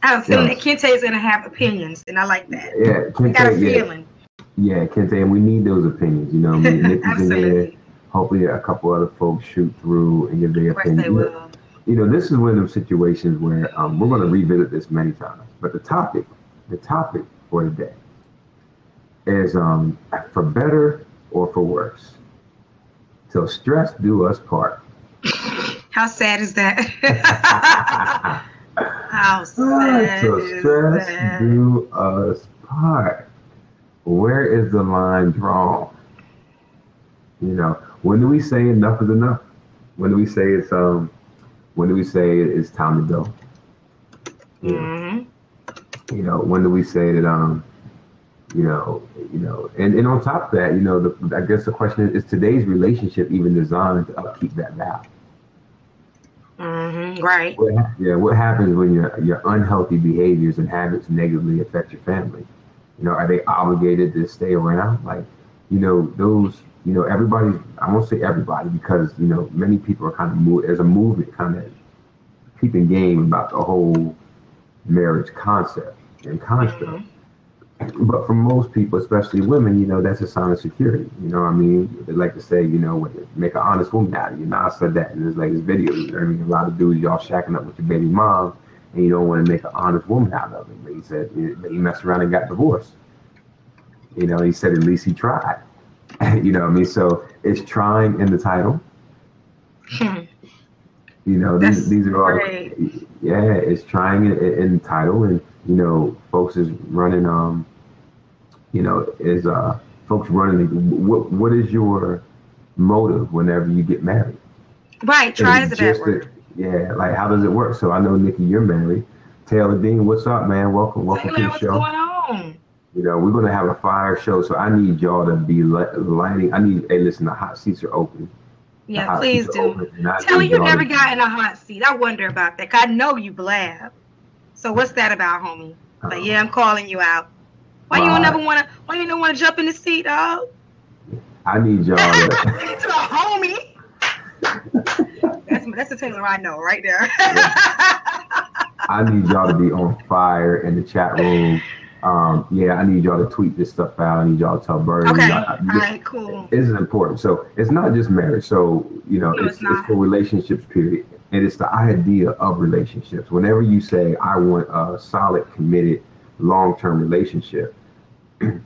I have a feeling that Kente is going to have opinions, and I like that. Yeah, Kente, I got a feeling. Yeah, Kente, and we need those opinions. You know, I mean, Nikki's in here. Hopefully, a couple other folks shoot through and give their opinion. They will. You know, this is one of those situations where we're going to revisit this many times. But the topic for today is for better or for worse. Till stress do us part. How sad is that? How sad till stress do us part. Where is the line drawn? You know, when do we say enough is enough? When do we say it's time to go? Mm-hmm. You know, when do we say that and on top of that, you know, I guess the question is today's relationship even designed to upkeep that vow? Mm-hmm. Right. What happens when your unhealthy behaviors and habits negatively affect your family? You know, are they obligated to stay around? Like, you know, those, you know, everybody, I won't say everybody because, you know, many people are kind of there's a movement kind of keeping game about the whole marriage concept and construct. Mm-hmm. But for most people, especially women, you know, that's a sign of security. You know what I mean? They like to say, you know, make an honest woman out of you. Nas said that in his latest video. You know what I mean? A lot of dudes, y'all shacking up with your baby mom, and you don't want to make an honest woman out of it. But he said he messed around and got divorced. You know, he said at least he tried. You know what I mean? So it's trying in the title. You know, these are all, it's trying in the title, and you know, folks is running, folks running. What is your motive whenever you get married? Right, try is a bad word. Yeah, like how does it work? So I know Nikki, you're married. Taylor Dean, what's up, man? Welcome to the show. What's going on? You know, we're gonna have a fire show, so I need y'all to be lighting. Hey, listen, the hot seats are open. Yeah, please do. Taylor, you never got in a hot seat. I wonder about that. 'Cause I know you blab. So what's that about, homie? Like, yeah, I'm calling you out. Why you don't want to jump in the seat, dog? I need y'all to homie. That's the Taylor I know right there. I need y'all to be on fire in the chat room. I need y'all to tweet this stuff out. I need y'all to tell Birdie. Okay. All right, cool. This is important. So it's not just marriage. So, you know, it's for relationships, period. And it's the idea of relationships. Whenever you say, I want a solid, committed, long-term relationship, you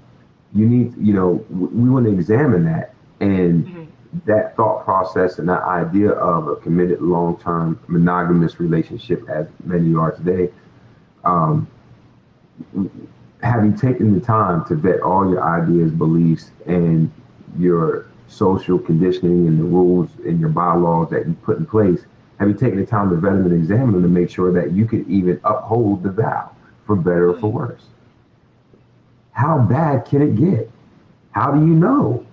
need, you know, we want to examine that. And that thought process and that idea of a committed, long-term, monogamous relationship, as many are today, having taken the time to vet all your ideas, beliefs, and your social conditioning and the rules and your bylaws that you put in place, have you taken the time to vet them and examine them to make sure that you can even uphold the vow, for better or for worse? How bad can it get? How do you know?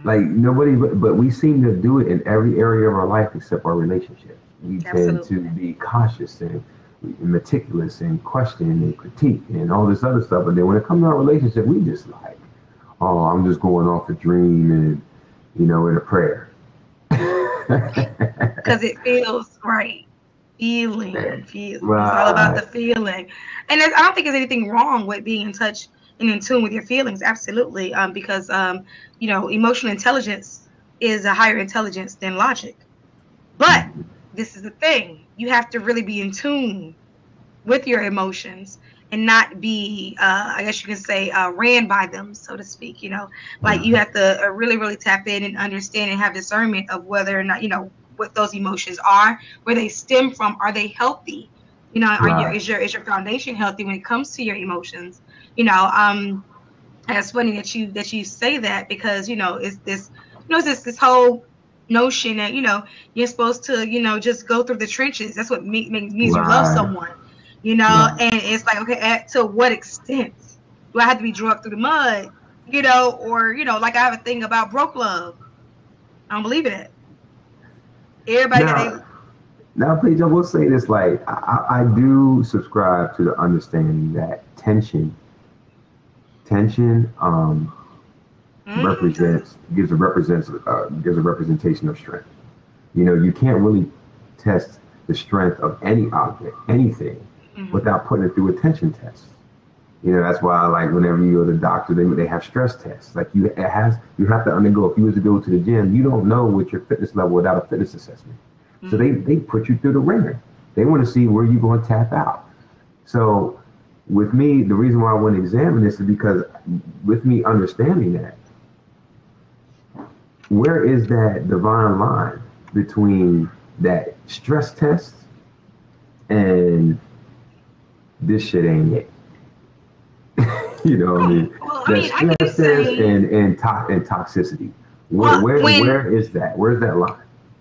Like nobody, but we seem to do it in every area of our life except our relationships. We tend to be cautious and meticulous and question and critique and all this other stuff. But then when it comes to our relationship, we just like, oh, I'm just going off a dream and, you know, in a prayer. Because it feels right. Feeling. It's all about the feeling. And I don't think there's anything wrong with being in touch and in tune with your feelings. Absolutely. Because, you know, emotional intelligence is a higher intelligence than logic. But this is the thing. You have to really be in tune with your emotions and not be, I guess you can say, ran by them, so to speak. You know, like you have to really, really tap in and understand and have discernment of whether or not, you know, what those emotions are, where they stem from. Are they healthy? You know, is your foundation healthy when it comes to your emotions? You know, and it's funny that you say that because, you know, it's this whole notion that, you know, you're supposed to, you know, just go through the trenches. That's what means you love someone, you know, and it's like, okay, to what extent do I have to be dragged through the mud, you know, or, you know, like I have a thing about broke love. I don't believe in it. Everybody now, please, I will say this, like, I do subscribe to the understanding that tension gives a representation of strength. You know, you can't really test the strength of any object, anything, without putting it through attention tests. You know, that's why, like, whenever you go to the doctor, they have stress tests. Like, you have to undergo. If you was to go to the gym, you don't know what your fitness level without a fitness assessment. So they put you through the ringer. They want to see where you're going to tap out. So with me, the reason why I want to examine this is because with me understanding that, where is that divine line between that stress test and this shit ain't it? You know what I mean? Well, That stress test and toxicity. Where is that? Where's that line?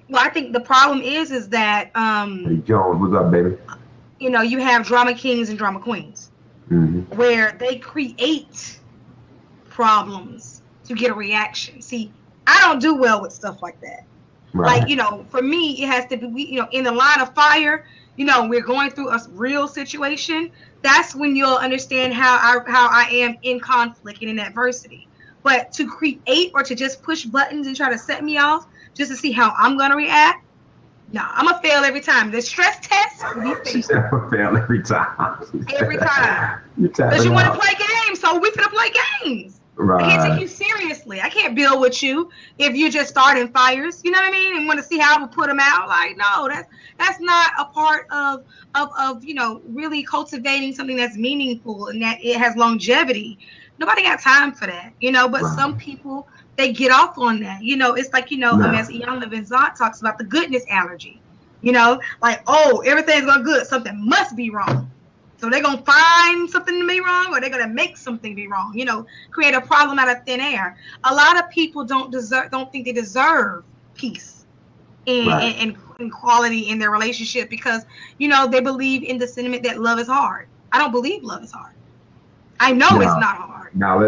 Well, I think the problem is that Hey Jones, what's up, baby? you know, you have drama kings and drama queens, where they create problems to get a reaction. See, I don't do well with stuff like that. Right. Like, you know, for me, it has to be, you know, in the line of fire, you know, we're going through a real situation. That's when you'll understand how I am in conflict and in adversity. But to create or to just push buttons and try to set me off just to see how I'm going to react, no, I'm going to fail every time. The stress test will be failed. She's going to fail every time. Every time. Because you want to play games, so we're going to play games. Right. I can't take you seriously. I can't build with you if you're just starting fires. You know what I mean? And want to see how I will put them out. Like, no, that's not a part of you know, really cultivating something that's meaningful and that it has longevity. Nobody got time for that, you know. But some people, they get off on that. You know, it's like, you know, as Iyanla Vanzant talks about the goodness allergy. You know, like, oh, everything's going good. Something must be wrong. So they're going to find something to be wrong, or they're going to make something be wrong, you know, create a problem out of thin air. A lot of people don't think they deserve peace and quality in their relationship because, you know, they believe in the sentiment that love is hard. I don't believe love is hard. I know it's not hard. Now,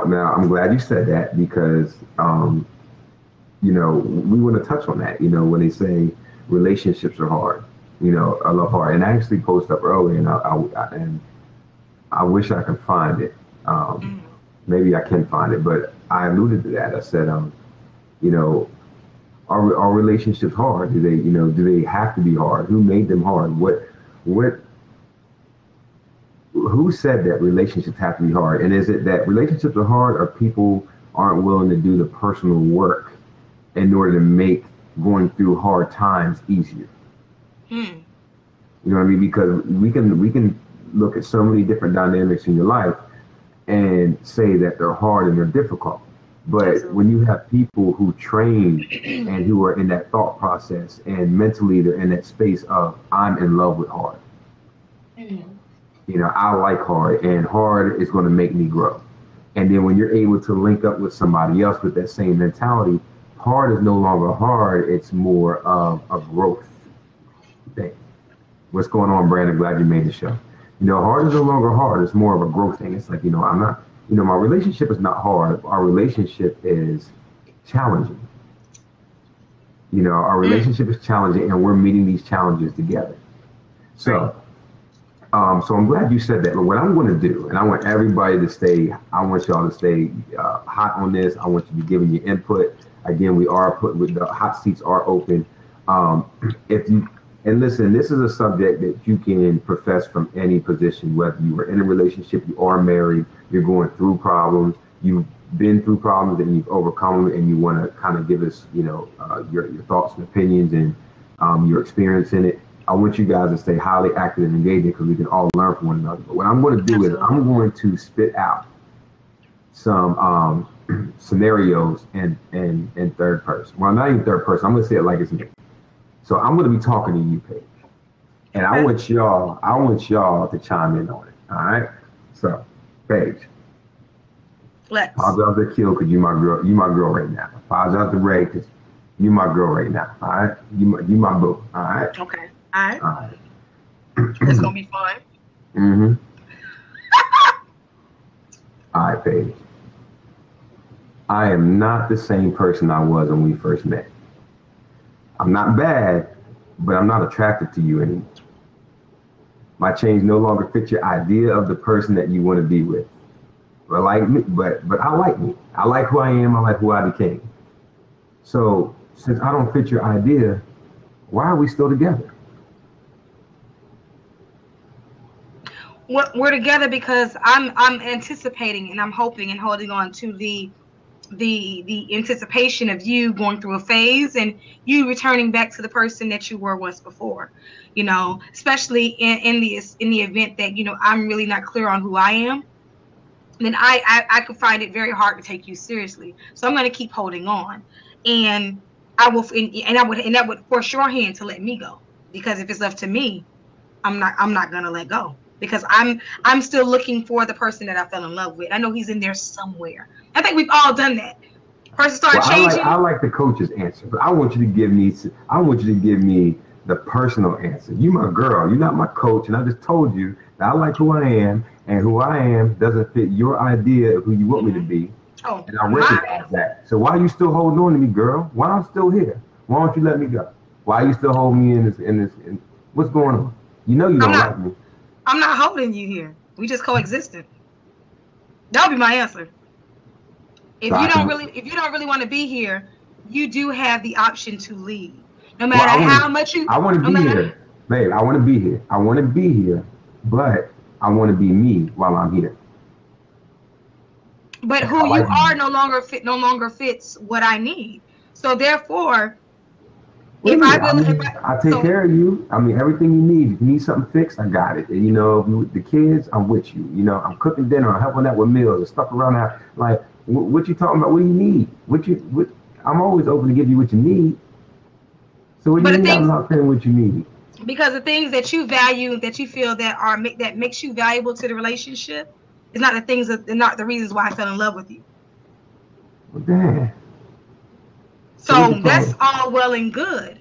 I'm glad you said that because, you know, we want to touch on that, you know, when they say relationships are hard. You know, I love hard, and I actually posted up early, and I wish I could find it. Maybe I can find it, but I alluded to that. I said, you know, are relationships hard? Do they have to be hard? Who made them hard? Who said that relationships have to be hard? And is it that relationships are hard, or people aren't willing to do the personal work in order to make going through hard times easier? You know what I mean? Because we can look at so many different dynamics in your life and say that they're hard and they're difficult. But when you have people who train and who are in that thought process and mentally they're in that space of I'm in love with hard. You know, I like hard, and hard is going to make me grow. And then when you're able to link up with somebody else with that same mentality, hard is no longer hard. It's more of a growth thing. What's going on, Brandon? Glad you made the show. You know, hard is no longer hard. It's more of a growth thing. It's like, you know, I'm not, you know, my relationship is not hard. Our relationship is challenging. You know, our relationship is challenging, and we're meeting these challenges together. So, so I'm glad you said that. But what I'm going to do, and I want everybody to stay, I want y'all to stay hot on this. I want you to be giving your input. Again, the hot seats are open. And listen, this is a subject that you can profess from any position, whether you are in a relationship, you are married, you're going through problems, you've been through problems and you've overcome them, and you want to kind of give us, you know, your thoughts and opinions and your experience in it. I want you guys to stay highly active and engaging because we can all learn from one another. But what I'm going to do is I'm going to spit out some scenarios in third person. Well, not even third person. I'm going to say it like it's me. So I'm going to be talking to you, Paige, and I want y'all to chime in on it. All right. So, Paige, apologize to Kill because you my girl right now. Apologize to Ray because you my girl right now. All right. You my boo. All right. Okay. All right. It's gonna be fun. All right, Paige. I am not the same person I was when we first met. I'm not bad, but I'm not attracted to you anymore. My change no longer fits your idea of the person that you want to be with. But like me, but I like me. I like who I am. I like who I became. So since I don't fit your idea, why are we still together? we're together because I'm anticipating and I'm hoping and holding on to the anticipation of you going through a phase and you returning back to the person that you were once before, you know, especially in the event that, you know, I'm really not clear on who I am, then I could find it very hard to take you seriously. So I'm going to keep holding on, and that would force your hand to let me go, because if it's left to me, I'm not going to let go, because I'm still looking for the person that I fell in love with. I know he's in there somewhere. I think we've all done that. Person started changing. I like the coach's answer, but I want you to give me the personal answer. You my girl, you're not my coach, and I just told you that I like who I am, and who I am doesn't fit your idea of who you want me to be. Oh, and I recognize that. So why are you still holding on to me, girl? Why I'm still here? Why don't you let me go? Why are you still holding me in this? What's going on? You know you don't like me. I'm not holding you here. We just coexisted. That would be my answer. If you don't really want to be here, you do have the option to leave. No matter how much you. I want to be here, babe. I want to be here. I want to be here, but I want to be me while I'm here. But who you are no longer fits what I need. So therefore, I take care of you. I mean, everything you need. If you need something fixed, I got it. And you know, the kids, I'm with you. You know, I'm cooking dinner, I'm helping out with meals and stuff around the house. Like, what you talking about? What do you need? I'm always open to give you what you need. So what do you need? I'm not saying what you need. Because the things that you value, that you feel that makes you valuable to the relationship, is not the things that not the reasons why I fell in love with you. Well, damn. So that's all well and good,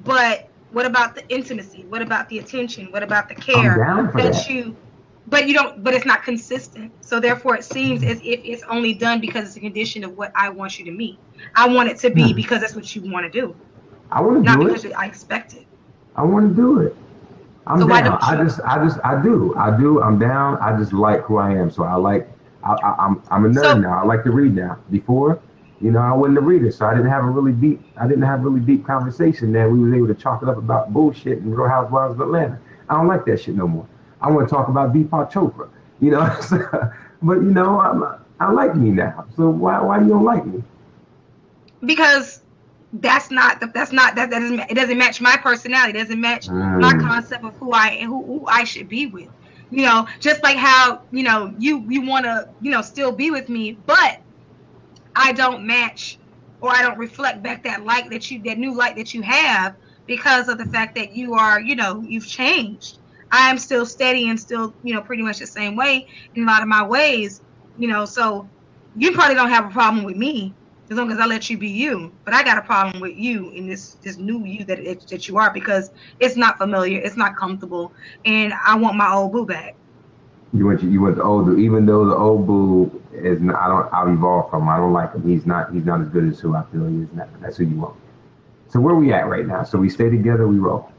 but what about the intimacy? What about the attention? What about the care But it's not consistent. So therefore, it seems as if it's only done because it's a condition of what I want you to meet. I want it to be because that's what you want to do. I want to do it. Not because I expect it. I want to do it. I'm down. I do. I'm down. I just like who I am. So I'm a nerd now. I like to read now. Before, you know, I wasn't a reader, so I didn't have really deep conversation that we was able to chalk it up about bullshit and Real Housewives of Atlanta. I don't like that shit no more. I want to talk about Deepak Chopra, you know. But you know, I like me now. So why you don't like me? Because it doesn't match my personality. It doesn't match my concept of who I should be with. You know, just like how, you know, you want to, you know, still be with me, but I don't match, or I don't reflect back that new light that you have, because of the fact that you are, you know, you've changed. I am still steady and still, you know, pretty much the same way in a lot of my ways, you know. So you probably don't have a problem with me as long as I let you be you. But I got a problem with you in this new you that you are, because it's not familiar, it's not comfortable, and I want my old boo back. You want the old boo, even though the old boo is not. I've evolved from him. I don't like him. He's not as good as who I feel he is now. That's who you want. So where we at right now? So we stay together. We roll.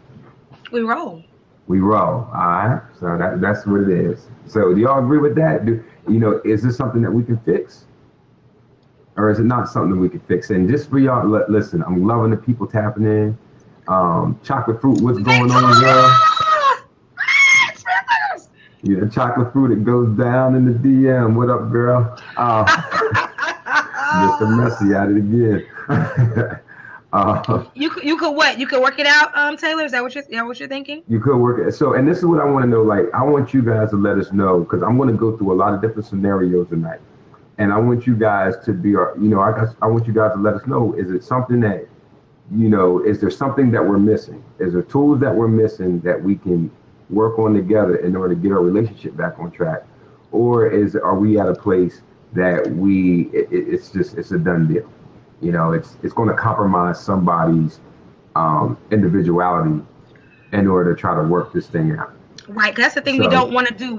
We roll. We roll. All right. So that's what it is. So do y'all agree with that? Is this something that we can fix? Or is it not something we can fix? And just for y'all, listen, I'm loving the people tapping in. Chocolate Fruit, what's going on, girl? Yeah, Chocolate Fruit, it goes down in the DM. What up, girl? Mr. Messy at it again. You could what? You could work it out, Taylor? Is that what you're thinking? You could work it. So, and this is what I want to know. Like, I want you guys to let us know, because I'm going to go through a lot of different scenarios tonight. And I want you guys to be, I want you guys to let us know, is it something that, is there something that we're missing? Is there tools that we're missing that we can work on together in order to get our relationship back on track? Or are we at a place that it's a done deal? It's going to compromise somebody's individuality in order to try to work this thing out. Right, that's the thing we don't want to do.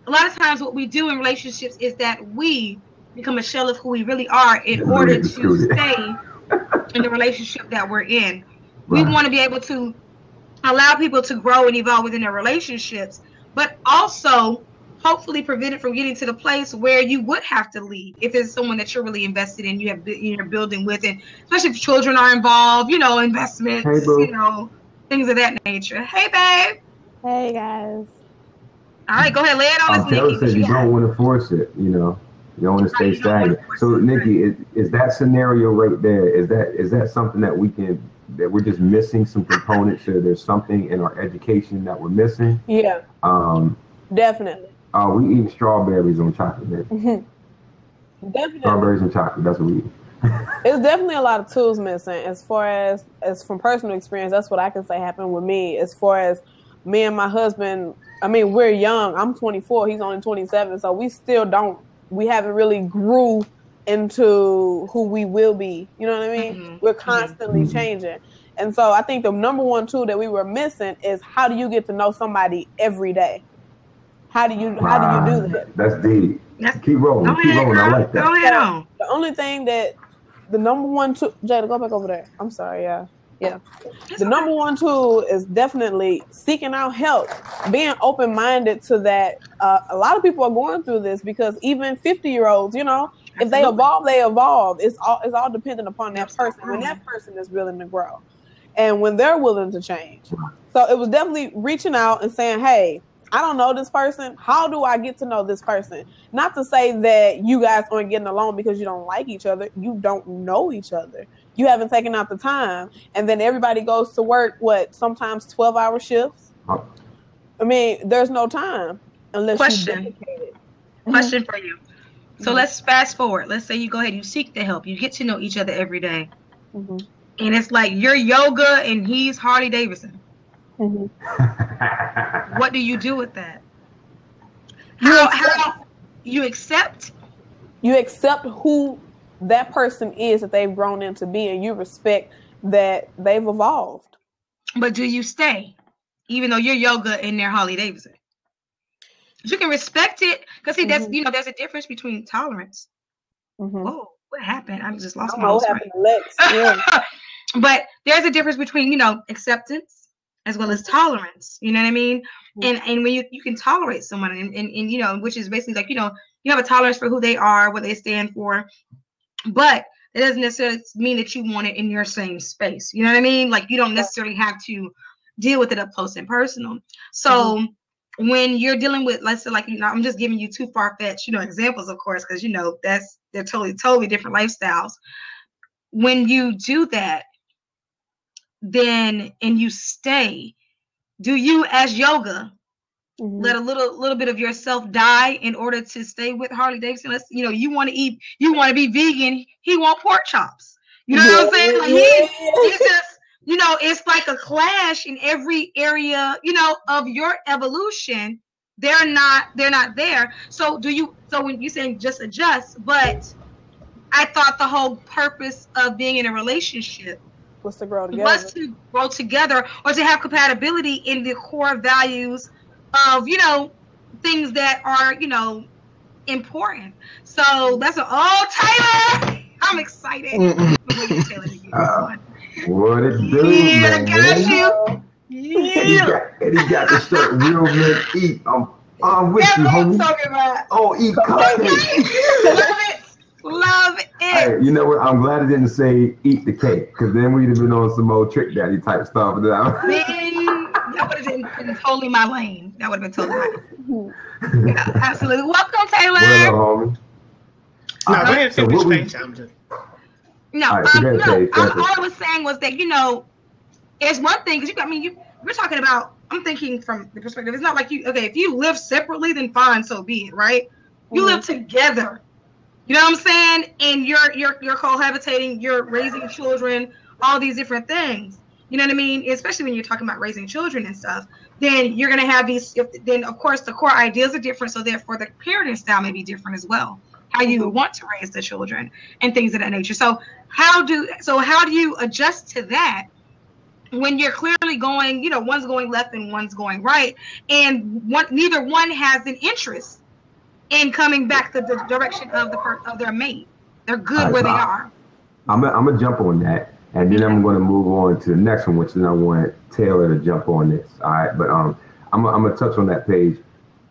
A lot of times what we do in relationships is that we become a shell of who we really are in order to stay in the relationship that we're in. Right. We want to be able to allow people to grow and evolve within their relationships, but also hopefully prevent it from getting to the place where you would have to leave if it's someone that you're really invested in, you're building with, and especially if children are involved, investments, hey, things of that nature. Hey, babe. Hey guys. All right, go ahead, lay it on us, Taylor Nikki. said you don't want to force it. You know, you don't want to stay stagnant. So, Nikki, is that scenario right there? Is that something that we're just missing some components, or there's something in our education that we're missing? Yeah. Definitely. We eat strawberries on chocolate, man. Definitely. Strawberries and chocolate. That's what we eat. It's definitely a lot of tools missing. As far as from personal experience, that's what I can say happened with me. As far as me and my husband, I mean, we're young. I'm 24. He's only 27. So we haven't really grew into who we will be. You know what I mean? Mm-hmm. We're constantly changing. And so I think the number one tool that we were missing is, how do you get to know somebody every day? How do you do that? That's deep. Keep rolling. I like that. Go ahead on. The only thing that the number one tool, Jada, go back over there. I'm sorry. Yeah. The number one tool is definitely seeking out help, being open-minded to that. A lot of people are going through this because even 50-year-olds, you know, if they evolve, they evolve. It's all dependent upon that person. When that person is willing to grow and when they're willing to change. So it was definitely reaching out and saying, hey, I don't know this person. How do I get to know this person? Not to say that you guys aren't getting along because you don't like each other. You don't know each other. You haven't taken out the time. And then everybody goes to work, sometimes 12-hour shifts? I mean, there's no time unless you dedicate it. Question for you. So let's fast forward. Let's say you go ahead, you seek the help. You get to know each other every day. Mm-hmm. And it's like you're yoga and he's Harley Davidson. Mm-hmm. What do you do with that? How you accept? You accept who that person is that they've grown into being. You respect that they've evolved. But do you stay, even though you're yoga and they're Harley Davidson? You can respect it because that's there's a difference between tolerance. Mm-hmm. Whoa, what happened? I just lost my Lex. Yeah. But there's a difference between acceptance as well as tolerance, you know what I mean? Mm-hmm. And when you can tolerate someone and which is basically like, you have a tolerance for who they are, what they stand for, but it doesn't necessarily mean that you want it in your same space. You know what I mean? Like you don't necessarily have to deal with it up close and personal. So when you're dealing with, let's say, like, I'm just giving you two far-fetched, examples, of course, because, they're totally different lifestyles. When you do that, then, and you stay, do you as yoga let a little bit of yourself die in order to stay with Harley Davidson? You want to eat, you want to be vegan, he want pork chops. You know what I'm saying? Like he's just, it's like a clash in every area, of your evolution. They're not there. So when you're saying just adjust, but I thought the whole purpose of being in a relationship was to grow together. Was to grow together or to have compatibility in the core values of, things that are, important. So that's Taylor, I'm excited. What it do, man? Got you. Yeah. And he got the shirt, real men eat. I'm with you, homie. Talking about. Oh, eat cupcakes. Love it. Hey, you know what? I'm glad it didn't say eat the cake, because then we'd have been on some old Trick Daddy type stuff. That would have been totally my lane. That would have been totally my lane. Yeah, absolutely. Welcome, Taylor. What up, homie? No, go ahead and finish page. No, all I was saying was that, it's one thing, because we're talking about, I'm thinking from the perspective, it's not like if you live separately, then fine, so be it, right? You live together. You know what I'm saying? And you're cohabitating, you're raising children, all these different things. You know what I mean? Especially when you're talking about raising children and stuff, then you're going to have these, then of course the core ideas are different, so therefore the parenting style may be different as well. How you want to raise the children and things of that nature. So how do you adjust to that when you're clearly going, one's going left and one's going right, and neither one has an interest in coming back to the direction of their mate? They're good where they are. I'm gonna jump on that, and then I'm going to move on to the next one, which then I want Taylor to jump on this. All right, but I'm gonna touch on that page.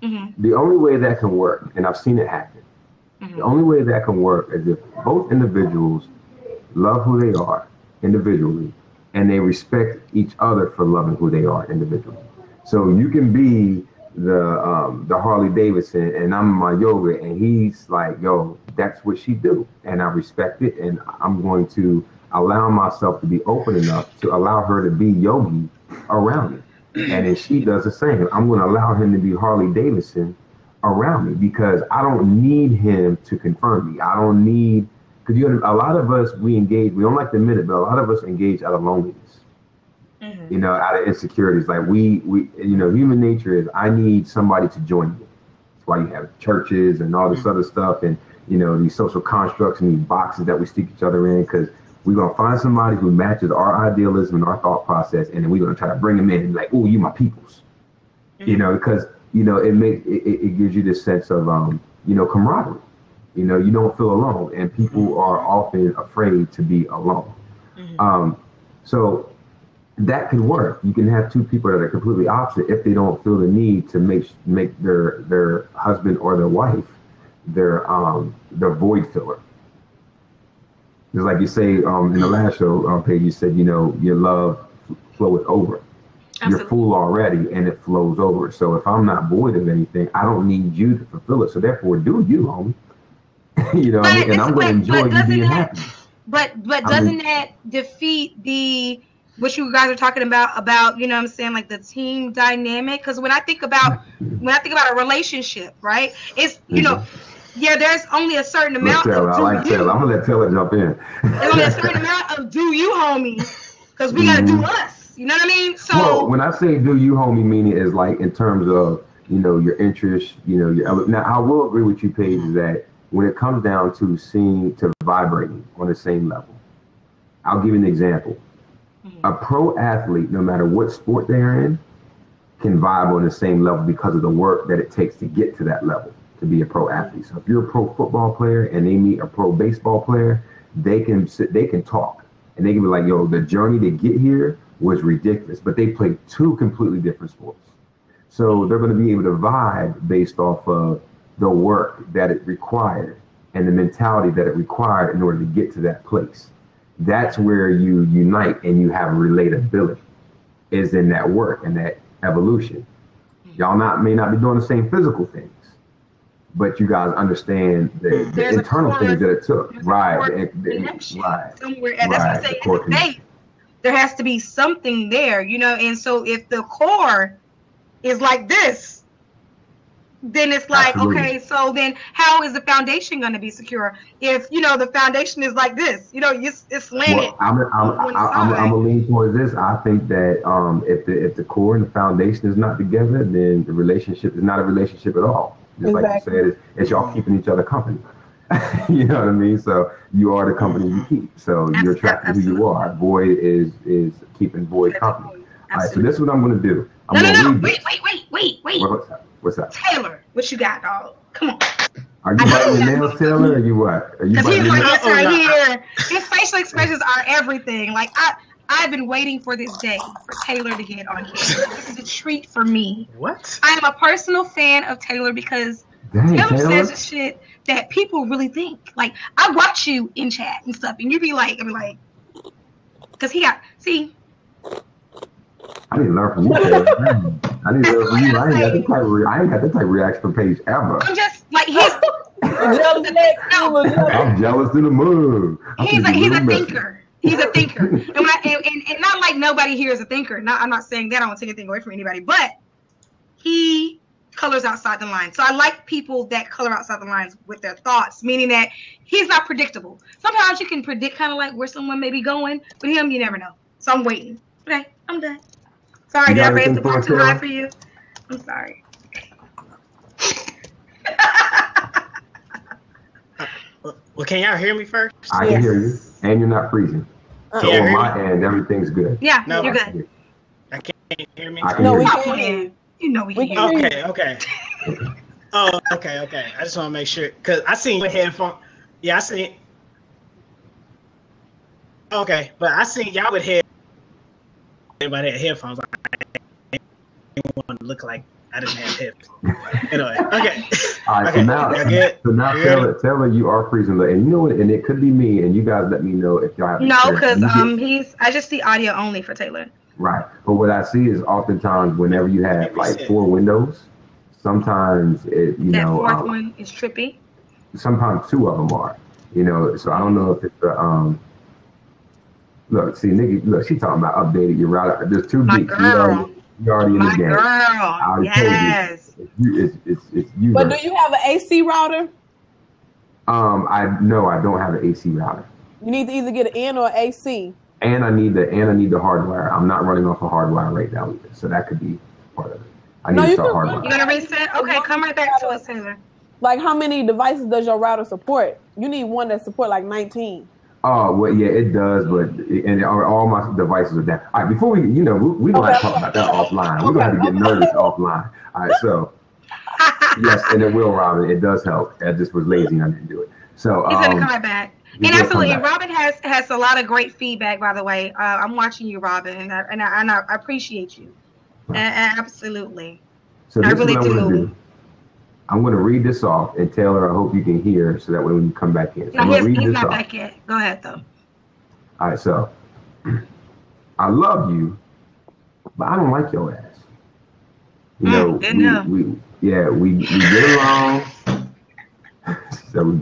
Mm-hmm. The only way that can work, and I've seen it happen. The only way that can work is if both individuals love who they are individually, and they respect each other for loving who they are individually. So you can be the Harley Davidson, and I'm my yoga, and he's like, yo, that's what she do, and I respect it, and I'm going to allow myself to be open enough to allow her to be yogi around me. And then she does the same. I'm going to allow him to be Harley Davidson around me, because I don't need him to confirm me. I don't need, because a lot of us, we don't like to admit it, but a lot of us engage out of loneliness. You know, out of insecurities. Like we, you know, human nature is, I need somebody to join me. That's why you have churches and all this other stuff, and, you know, these social constructs and these boxes that we stick each other in, because we're going to find somebody who matches our idealism and our thought process, and then we're going to try to bring them in and be like, oh, you my peoples. You know, because, you know, it gives you this sense of, you know, camaraderie. You know, you don't feel alone, and people are often afraid to be alone. So that could work. You can have two people that are completely opposite if they don't feel the need to make their husband or their wife their void filler. Just like you say in the last show, Paige, you said, you know, your love floweth over. Absolutely. You're full already, and it flows over. So if I'm not void of anything, I don't need you to fulfill it. So therefore, do you, homie? You know, and I'm going to enjoy you being happy. But doesn't that defeat what you guys are talking about, you know what I'm saying, like the team dynamic? Because when I think about a relationship, right, it's, you know, yeah, there's only a certain amount of I'm gonna let Taylor jump in. There's only a certain amount of do you, homie, because we gotta do us. You know what I mean? So well, when I say do you, homie, meaning is like in terms of, you know, your interests, you know, your. Now I will agree with you, Paige, is that when it comes down to vibrating on the same level, I'll give you an example. A pro athlete, no matter what sport they're in, can vibe on the same level because of the work that it takes to get to that level, to be a pro athlete. So if you're a pro football player and they meet a pro baseball player, they can talk, and they can be like, yo, the journey to get here was ridiculous, but they play two completely different sports. So they're going to be able to vibe based off of the work that it required and the mentality that it required in order to get to that place. That's where you unite and you have relatability, is in that work and that evolution. Y'all may not be doing the same physical things, but you guys understand the internal things that it took. Right. Right. Somewhere, and that's what I'm saying. There has to be something there, you know. And so if the core is like this, then it's like, absolutely. Okay, so then how is the foundation going to be secure if, you know, the foundation is like this? You know, it's landed. Well, I'm going to lean towards this. I think that if the core and the foundation is not together, then the relationship is not a relationship at all. Just exactly. Like you said, it's y'all keeping each other company. You know what I mean? So you are the company you keep. So you're attracted to who you are. Void is keeping void company. All right, so this is what I'm going to do. No. Wait. What's that? Taylor, what you got, dog? Come on. Are you biting your nails, Taylor, or you what? Are you biting your nails? Right here. His facial expressions are everything. Like, I've been waiting for this day for Taylor to get on here. This is a treat for me. What? I'm a personal fan of Taylor because Taylor says the shit that people really think. Like, I watch you in chat and stuff, and you be like, because I didn't learn from you, Taylor. I didn't learn from you. I ain't had that type of reaction from Paige ever. I'm just like, I'm jealous in the mood. He's a thinker. He's a thinker. And not like nobody here is a thinker. I'm not saying that. I don't want to take anything away from anybody. But he colors outside the lines. So I like people that color outside the lines with their thoughts, meaning that he's not predictable. Sometimes you can predict kind of like where someone may be going, but him, you never know. So I'm waiting. Okay, I'm done. Sorry, did I raise the bar too high for you? I'm sorry. Well, can y'all hear me first? I can hear you, and you're not freezing. So on my end, everything's good. Yeah, no, you're good. I can't hear me. We can hear you. You know we can hear you. Okay. Oh, okay. I just want to make sure, because I seen your headphones. Yeah, I seen. Okay, but I seen y'all with everybody had headphones. I didn't want to look like I didn't have headphones. Anyway, okay. All right, okay. So now Taylor, you are freezing, and you know what? And it could be me. And you guys let me know if y'all have. No, because I just see audio only for Taylor. Right. But what I see is oftentimes whenever you have like 4 windows, sometimes it, you That know, fourth one is trippy. sometimes 2 of them are, you know, so I don't know if it's the, look, see, Nikki, look, she talking about updated your router. There's 2 My geeks. girl. You already in the My game. girl. I already Yes. told you. It's you. But versus. do you have an AC router? No, I don't have an AC router. You need to either get an N or AC. And I need the hardwire. I'm not running off a hardwire right now either, so that could be part of it. I need to start hardwire. You gonna reset? Okay, come right back to us, Taylor. Like, how many devices does your router support? You need one that support like 19. Oh, well, yeah, it does, but all my devices are down. All right, before we, you know, we're going to have to talk about that offline. We're going to have to get nervous offline. All right, so, yes, and it will, Robin. It does help. I just was lazy and I didn't do it. So, he's going to come right back. And absolutely, Robin has a lot of great feedback, by the way. I'm watching you, Robin, and I appreciate you. Right. Absolutely. So this is what I'm going to do. I'm going to read this off, and Taylor, I hope you can hear, so that way when you come back in. So no, he's not back yet. Go ahead, though. All right, so I love you, but I don't like your ass. You know, we get along. So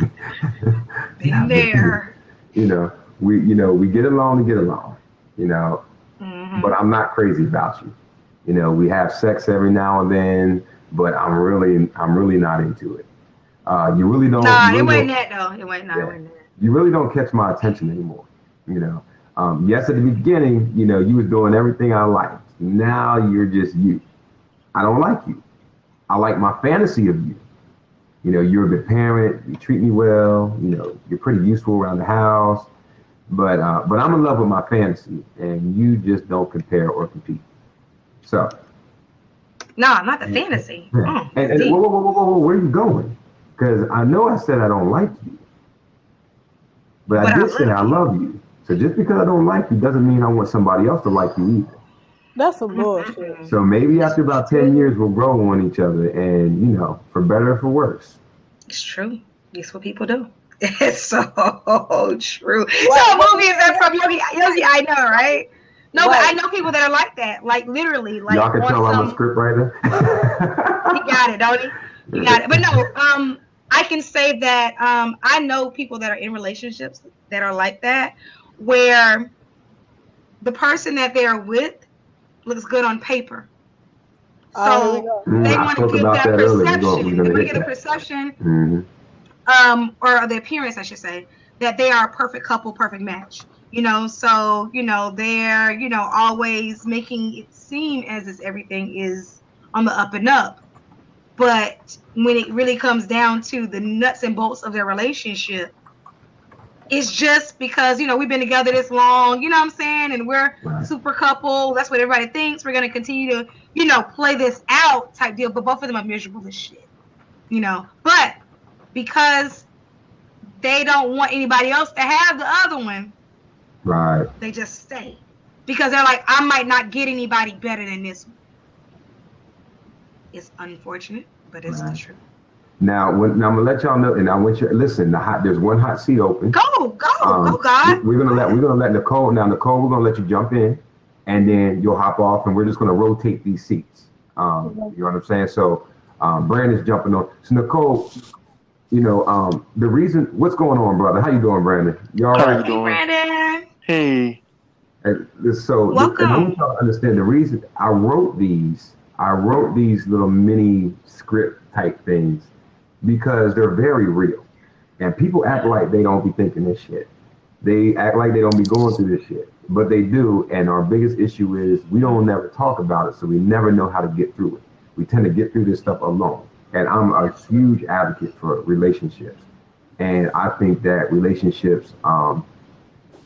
been there. You know, we get along to get along. You know, but I'm not crazy about you. You know, we have sex every now and then. But I'm really not into it. You really don't. Nah, it wasn't that though. It wasn't that. You really don't catch my attention anymore. You know, yes, at the beginning, you know, you was doing everything I liked. Now you're just you. I don't like you. I like my fantasy of you. You know, you're a good parent. You treat me well. You know, you're pretty useful around the house. But I'm in love with my fantasy, and you just don't compare or compete. So. No, not the fantasy. Yeah. And whoa, where are you going? Because I know I said I don't like you. But I did say I love you. So just because I don't like you doesn't mean I want somebody else to like you either. That's some bullshit. So maybe after about 10 years, we'll grow on each other and, you know, for better or for worse. It's true. It's what people do. It's so true. So movie is that from Yogi? I know, right? No, but I know people that are like that. Like literally, like y'all can tell I'm a script writer. He got it, don't he? You got it. But no, I can say that I know people that are in relationships that are like that, where the person that they're with looks good on paper. So they want to give that perception. They want to get a perception, or the appearance, I should say, that they are a perfect couple, perfect match. You know, so, you know, they're, you know, always making it seem as if everything is on the up and up. But when it really comes down to the nuts and bolts of their relationship, it's just because, you know, we've been together this long, you know what I'm saying? And we're super couple. That's what everybody thinks. We're going to continue to, you know, play this out type deal. But both of them are miserable as shit, you know. But because they don't want anybody else to have the other one, right, they just stay because they're like, I might not get anybody better than this one. It's unfortunate, but it's the truth. Now I'm gonna let y'all know, and I want you to listen. There's one hot seat open. Go, God. We're gonna let Nicole. Now, Nicole, we're gonna let you jump in, and then you'll hop off, and we're just gonna rotate these seats. You know what I'm saying? So, Brandon's jumping on. So, Nicole, you know, the reason. What's going on, brother? How you doing, Brandon? You all right? How you doing? Brandon. Hey. So, welcome. And I want y'all to understand the reason I wrote these little mini script type things because they're very real. And people act like they don't be thinking this shit. They act like they don't be going through this shit, but they do. And our biggest issue is we don't never talk about it, so we never know how to get through it. We tend to get through this stuff alone. And I'm a huge advocate for relationships. And I think that relationships,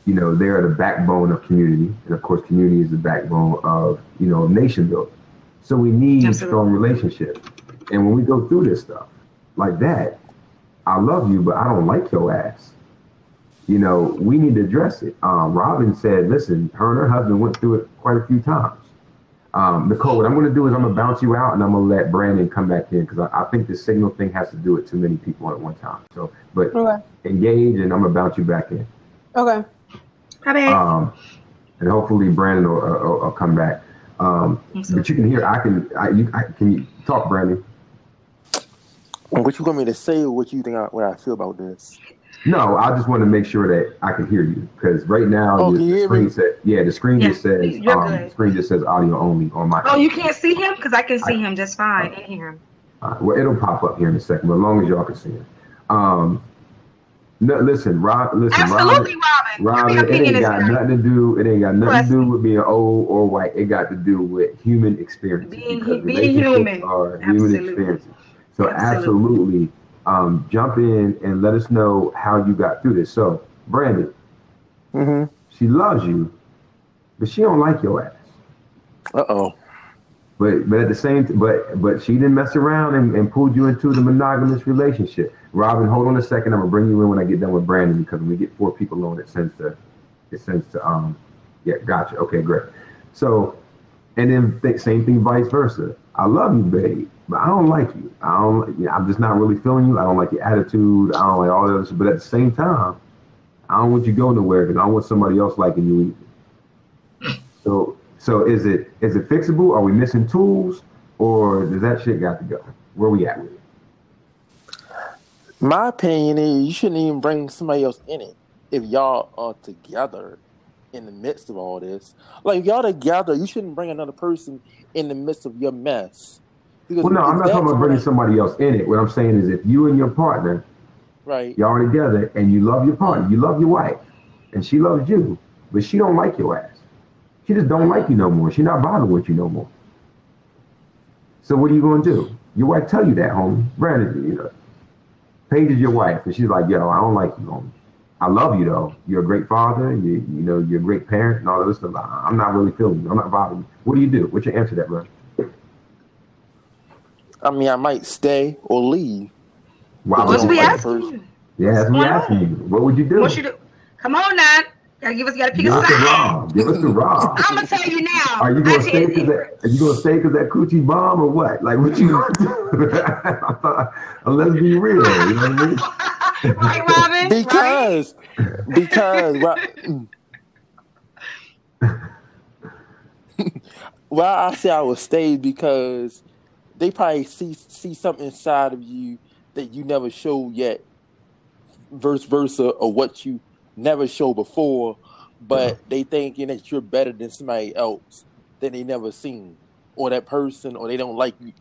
you know, they're the backbone of community. And of course, community is the backbone of, you know, nation building. So we need strong relationships. And when we go through this stuff like that, I love you, but I don't like your ass. You know, we need to address it. Robin said, listen, her and her husband went through it quite a few times. Nicole, what I'm going to do is I'm going to bounce you out and I'm going to let Brandon come back in because I think the signal thing has to do with too many people at one time. So, but engage and I'm going to bounce you back in. Okay. and hopefully Brandon will come back. But you can hear. Can you talk, Brandon? What you want me to say, or what you think? What I feel about this? No, I just want to make sure that I can hear you, because right now the screen just says screen just says audio only on my. Oh, you can't see him, because I can see him just fine and hear him. Well, it'll pop up here in a second, but as long as y'all can see him. No, listen, Absolutely, Robin. It ain't got nothing to do. It ain't got nothing to do with being old or white. It got to do with human experiences. Being human. Are human experiences. So absolutely, jump in and let us know how you got through this. So, Brandon, she loves you, but she don't like your ass. But at the same but she didn't mess around and pulled you into the monogamous relationship. Robin, hold on a second. I'm gonna bring you in when I get done with Brandon, because when we get 4 people on, it sends to gotcha. Okay, great. So, and then same thing, vice versa. I love you, babe, but I don't like you. I'm just not really feeling you. I don't like your attitude. I don't like all of this. But at the same time, I don't want you to go nowhere, because I don't want somebody else liking you either. So is it fixable? Are we missing tools, or does that shit got to go? Where we at with it? My opinion is you shouldn't even bring somebody else in it if y'all are together in the midst of all this. Like, if y'all together, you shouldn't bring another person in the midst of your mess. Because I'm not talking about bringing somebody else in it. What I'm saying is, if you and your partner, y'all are together and you love your partner, you love your wife, and she loves you, but she don't like your ass. She just don't like you no more. She's not bothered with you no more. So what are you going to do? Your wife tell you that, homie. Brandon, Paige is your wife, and she's like, yo, I don't like you, homie. I love you, though. You're a great father. You're a great parent and all of this stuff. I'm not really feeling you. I'm not bothering you. What do you do? What's your answer to that, brother? I mean, I might stay or leave. What's we asking you? Yeah, that's what we asking you. What would you do? What you do? Come on now. You gotta pick a side. Give us the raw. I'm gonna tell you now. Are you gonna stay because that coochie bomb, or what? Like, what you gonna do? Let's be real. You know what I mean? Right, Robin? Well, I say I would stay because they probably see something inside of you that you never showed yet, vice versa, or what you never showed before, but they thinking that you're better than somebody else that they never seen, or that person, or they don't like you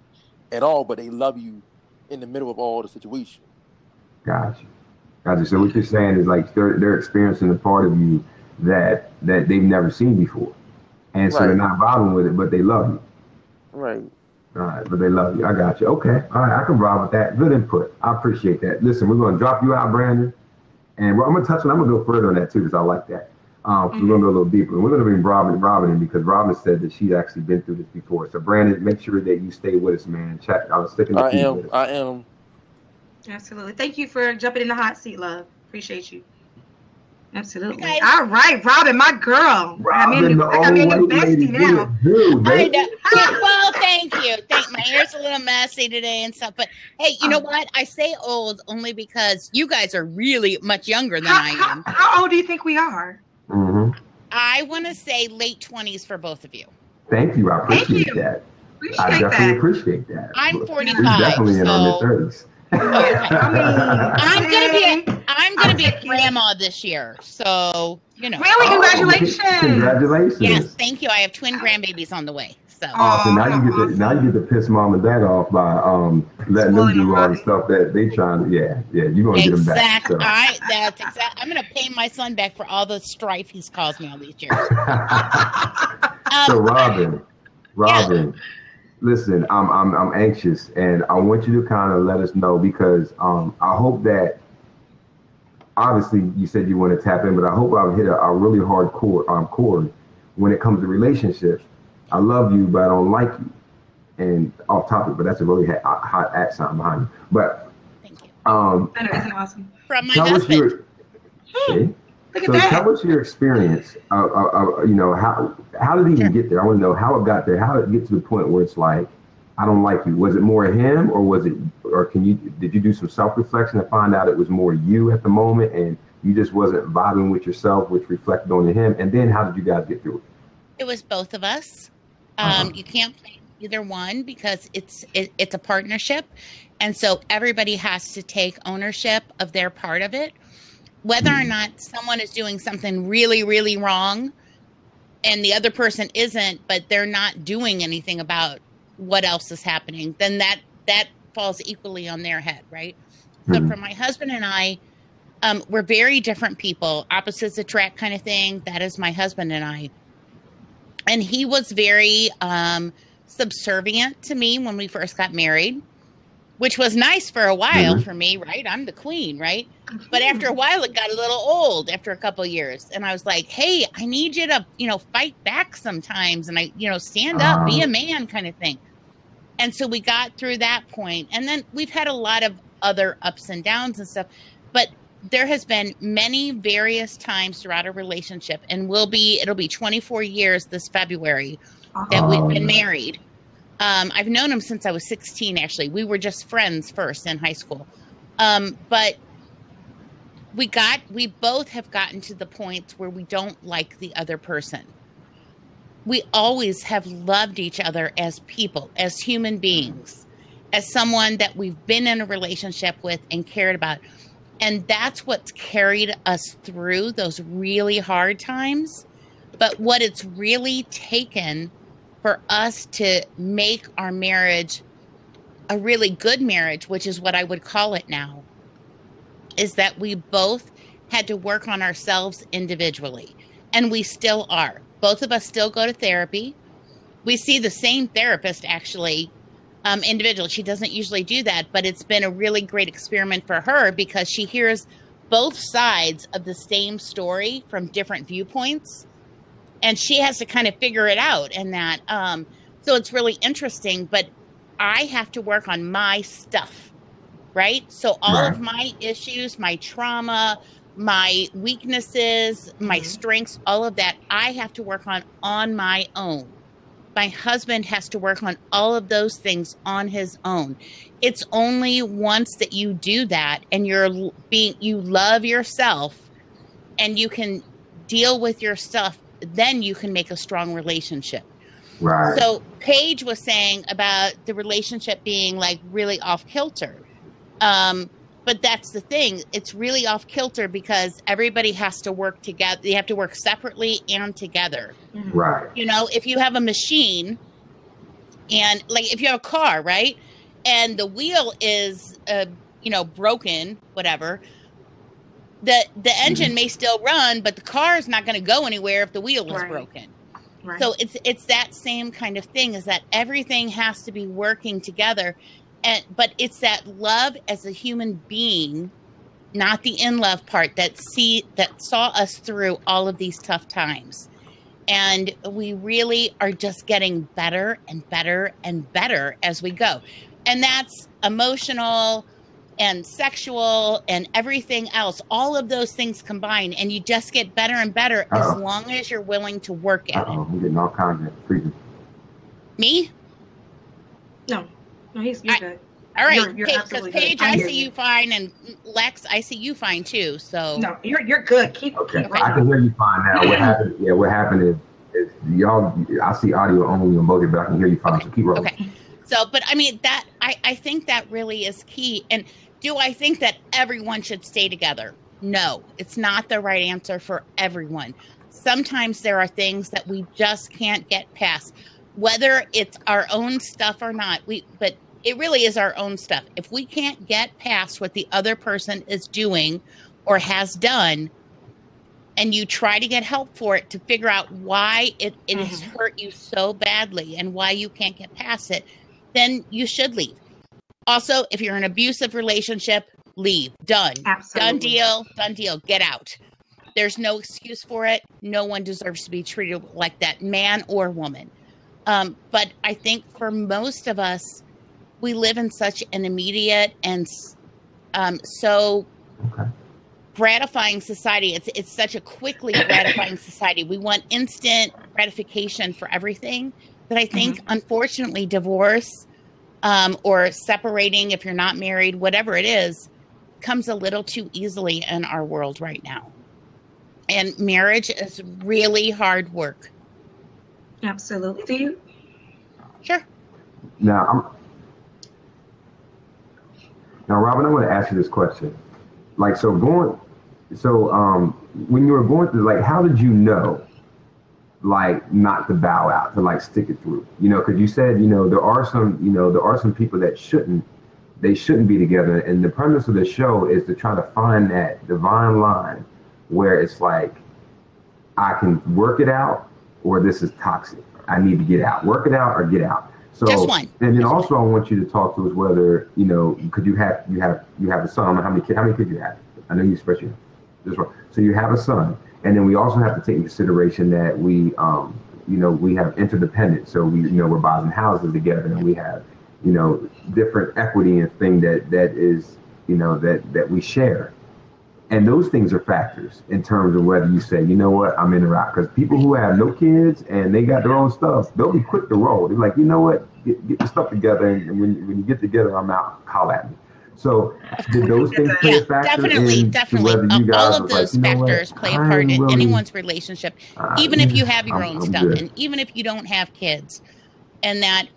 at all, but they love you in the middle of all the situation. Gotcha. So what you're saying is, like, they're experiencing a part of you that they've never seen before, and so they're not bothering with it, but they love you. Right. All right, but they love you. I got you. Okay. All right, I can vibe with that. Good input. I appreciate that. Listen, we're gonna drop you out, Brandon. And I'm going to go further on that too, because I like that. We're going to go a little deeper. We're going to bring Robin in, because Robin said that she's actually been through this before. So Brandon, make sure that you stay with us, man. I was sticking to you. I am. Absolutely. Thank you for jumping in the hot seat, love. Appreciate you. Absolutely. Okay. All right, Robin, my girl. Robin, the old white lady now. Well, thank you. My hair's a little messy today and stuff, but hey, you know what? I say old only because you guys are really much younger than I am. How old do you think we are? I want to say late 20s for both of you. Thank you. I appreciate that. I definitely appreciate that. I'm 45. We're definitely in our mid-30s. I'm gonna be a grandma this year, so Really, congratulations! Congratulations! Yes, thank you. I have twin grandbabies on the way. So, so now you get to piss mom and dad off by letting them do all the stuff that they trying to. Yeah, you're gonna get them back. So. That's exactly. I'm gonna pay my son back for all the strife he's caused me all these years. So Robin. Yeah. Listen, I'm anxious, and I want you to kind of let us know, because I hope that, obviously you said you want to tap in, but I hope I've hit a really hard chord when it comes to relationships. I love you, but I don't like you. And off topic, but that's a really hot accent behind you. But thank you. That's awesome. From my husband. Tell us your experience. How did he even get there? I want to know how it got there. How did it get to the point where it's like, I don't like you? Was it more him, or did you do some self-reflection to find out it was more you at the moment, and you just wasn't vibing with yourself, which reflected on him? And then how did you guys get through it? It was both of us. You can't blame either one because it's a partnership, and so everybody has to take ownership of their part of it. Whether or not someone is doing something really, really wrong, and the other person isn't, but they're not doing anything about what else is happening, then that falls equally on their head, right? So for my husband and I, we're very different people, opposites attract kind of thing. That is my husband and I. And he was very subservient to me when we first got married, which was nice for a while for me, right? I'm the queen, right? But after a while, it got a little old after a couple of years. And I was like, hey, I need you to, fight back sometimes. And stand up, be a man kind of thing. And so we got through that point. And then we've had a lot of other ups and downs and stuff. But there has been many various times throughout our relationship, and it'll be 24 years this February that we've been married. I've known him since I was 16, actually. We were just friends first in high school. But we both have gotten to the point where we don't like the other person. We always have loved each other as people, as human beings, as someone that we've been in a relationship with and cared about. And that's what's carried us through those really hard times. But what it's really taken for us to make our marriage a really good marriage, which is what I would call it now, is that we both had to work on ourselves individually. And we still are. Both of us still go to therapy. We see the same therapist, actually, individual. She doesn't usually do that, but it's been a really great experiment for her because she hears both sides of the same story from different viewpoints, and she has to kind of figure it out. And that, so it's really interesting, but I have to work on my stuff, right? So all of my issues, my trauma, my weaknesses, my strengths, all of that, I have to work on my own. My husband has to work on all of those things on his own. It's only once that you do that and you love yourself and you can deal with your stuff, then you can make a strong relationship. Right. So Paige was saying about the relationship being like really off kilter. But that's the thing. It's really off kilter because everybody has to work together. They have to work separately and together. Right. If you have a machine and like if you have a car, right? And the wheel is, broken, whatever. The engine may still run, but the car is not going to go anywhere if the wheel is broken. Right. So it's that same kind of thing, is that everything has to be working together. But it's that love as a human being, not the in love part, that saw us through all of these tough times. And we really are just getting better and better and better as we go. And that's emotional and sexual and everything else, all of those things combined. And you just get better and better as long as you're willing to work at it. I'm getting all kinds of freezing. Me? No, you're good. All right, because Paige, I see you fine, and Lex, I see you fine too. So no, you're good. Keep I can hear you fine now. What happened is y'all. I see audio only on both, but I can hear you fine. So keep rolling. Okay. So, but I mean that I think that really is key. And do I think that everyone should stay together? No, it's not the right answer for everyone. Sometimes there are things that we just can't get past, whether it's our own stuff or not. But it really is our own stuff. If we can't get past what the other person is doing or has done, and you try to get help for it to figure out why it has hurt you so badly and why you can't get past it, then you should leave. Also, if you're in an abusive relationship, leave. Done. Absolutely. Done deal. Get out. There's no excuse for it. No one deserves to be treated like that, man or woman. But I think for most of us, we live in such an immediate and so gratifying society. It's such a quickly gratifying society. We want instant gratification for everything that I think, unfortunately, divorce or separating if you're not married, whatever it is, comes a little too easily in our world right now. And marriage is really hard work. Absolutely. Do you? Sure. Now, Robin, I want to ask you this question. Like, when you were going through, like, how did you know, like, not to bow out, to like stick it through? You know, because you said, there are some people that shouldn't be together, and the premise of the show is to try to find that divine line where it's like, I can work it out, or this is toxic. I need to get out. Work it out or get out. So, just one. And then also, I want you to talk to us whether could you have a son? How many kids you have? I know you expressed you just one. So you have a son, and then we also have to take into consideration that we have interdependence. So we're buying houses together, and we have different equity and thing that is that we share. And those things are factors in terms of whether you say, you know what, I'm in or out. Because people who have no kids and they got their own stuff, they'll be quick to roll. They're like, you know what, get your stuff together. And when you get together, I'm out. Holler at me. So did those things play a factor? Definitely. All of those factors play a part in anyone's relationship, even if you have your own stuff, and even if you don't have kids. And that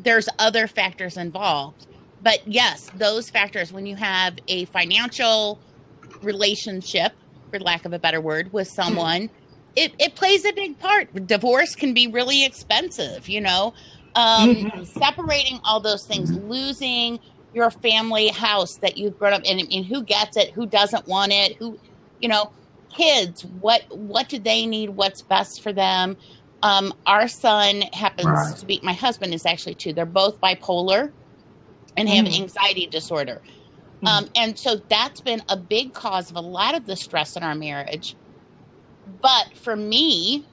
there's other factors involved. But yes, those factors, when you have a financial relationship, for lack of a better word, with someone, it plays a big part. Divorce can be really expensive, separating all those things, losing your family house that you've grown up in. I mean, who gets it? Who doesn't want it? Kids, what do they need? What's best for them? Our son happens to be, my husband is actually too. They're both bipolar and have anxiety disorder. And so that's been a big cause of a lot of the stress in our marriage. But for me,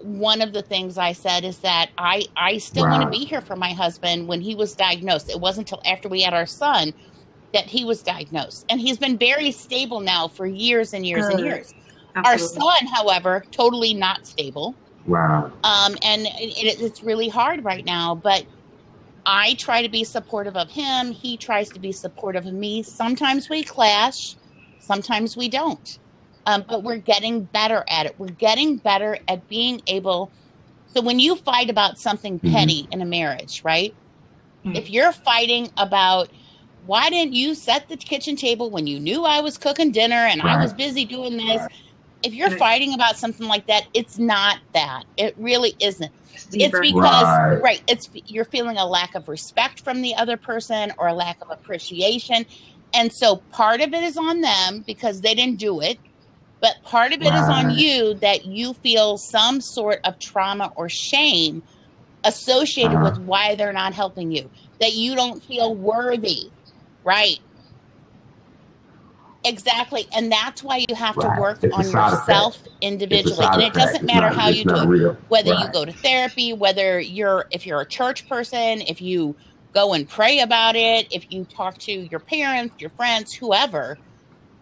one of the things I said is that I still want to be here for my husband when he was diagnosed. It wasn't until after we had our son that he was diagnosed. And he's been very stable now for years and years and years. Absolutely. Our son, however, totally not stable. Wow. And it's really hard right now, but I try to be supportive of him. He tries to be supportive of me. Sometimes we clash. Sometimes we don't. But we're getting better at it. We're getting better at being able. So when you fight about something petty in a marriage, right? If you're fighting about, why didn't you set the kitchen table when you knew I was cooking dinner and I was busy doing this? If you're fighting about something like that, it's not that. It really isn't. It's because, you're feeling a lack of respect from the other person or a lack of appreciation. And so part of it is on them because they didn't do it. But part of it is on you that you feel some sort of trauma or shame associated with why they're not helping you, that you don't feel worthy, right? Exactly. And that's why you have to work on yourself individually. And it doesn't matter how you do it, whether you go to therapy, if you're a church person, if you go and pray about it, if you talk to your parents, your friends, whoever.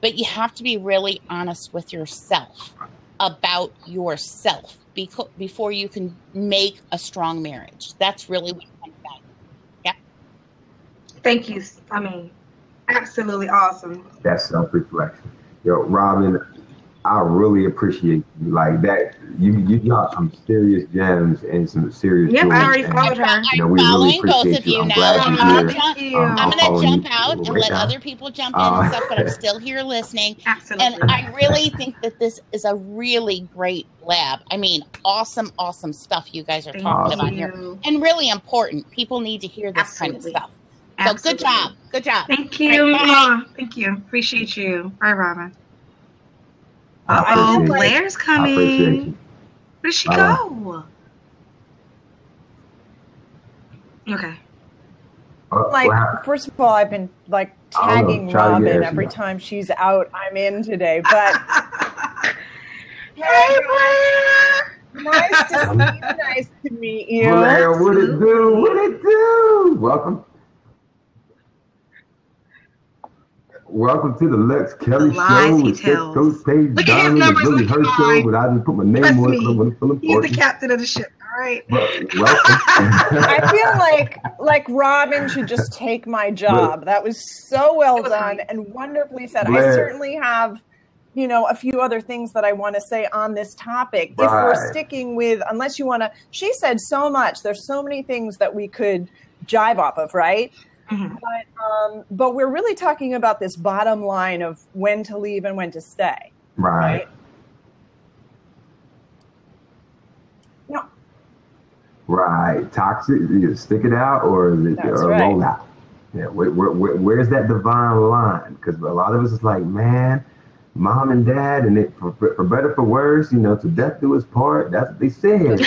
But you have to be really honest with yourself about yourself before you can make a strong marriage. That's really what I'm saying. Yeah. Thank you. I mean, absolutely awesome. That's self-reflection. Yo, Robin, I really appreciate you. Like that, you got some serious gems and some serious. Yep, I already followed her. I'm we following really both of you I'm now. I'm going to jump out and let now. other people jump in and stuff, but I'm still here listening. Absolutely. And I really think that this is a really great lab. I mean, awesome stuff you guys are talking about here. And really important. People need to hear this kind of stuff. So good job. Good job. Thank you. Right, thank you. Appreciate you. Bye, Robin. Blair's coming. Where did she go? Okay. First of all, I've been tagging Robin every time she's out. I'm in today, but hey, Blair. Nice to see you. Nice to meet you. Blair, what it do? What it do? Welcome to the Lex Kelly Show with Coach Paige Diamond and Billy Herschel, but I didn't put my name on it because I want to feel important. He's the captain of the ship. All Right. I feel like Robin should just take my job. That was so well done and wonderfully said. Blair. I certainly have, a few other things that I want to say on this topic. If we're sticking with, unless you want to, she said so much. There's so many things that we could jive off of, right? Mm-hmm. But we're really talking about this bottom line of when to leave and when to stay. Right. No. Right. Toxic, you stick it out or roll out. Yeah. Where's that divine line? Because a lot of us is like, man, mom and dad, and for better for worse, to death do us part. That's what they said.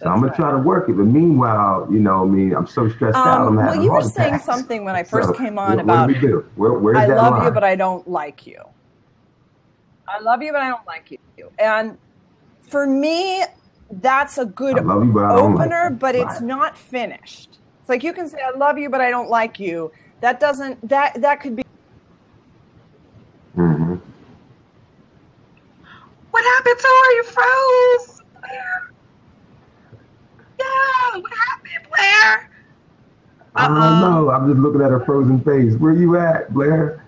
So I'm gonna try to work it. But meanwhile, I'm so stressed out. I'm having you were heart saying attacks. something when I first came on what about do we do? Where's I that love line? you, but I don't like you. I love you, but I don't like you. And for me, that's a good opener, but it's not finished. It's like you can say, I love you, but I don't like you. That doesn't, that could be. Mm-hmm. What happened to her? You froze. Blair. Yeah, what happened, Blair? I don't know. I'm just looking at her frozen face. Where you at, Blair?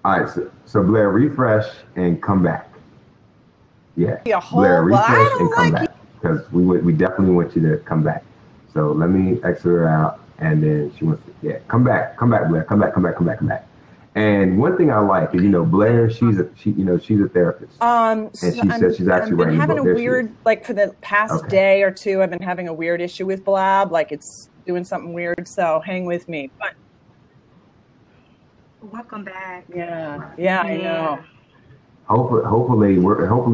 All right, so Blair, refresh and come back. Yeah, Blair, refresh and come back. Because we definitely want you to come back. So let me exit her out, and then she wants to, come back, Blair, come back. And one thing I like is, Blair, she's a therapist. And she says she's actually writing a book. I've been having a weird, for the past day or two, I've been having a weird issue with Blab. It's doing something weird. So hang with me. But welcome back. Yeah, I know. Hopefully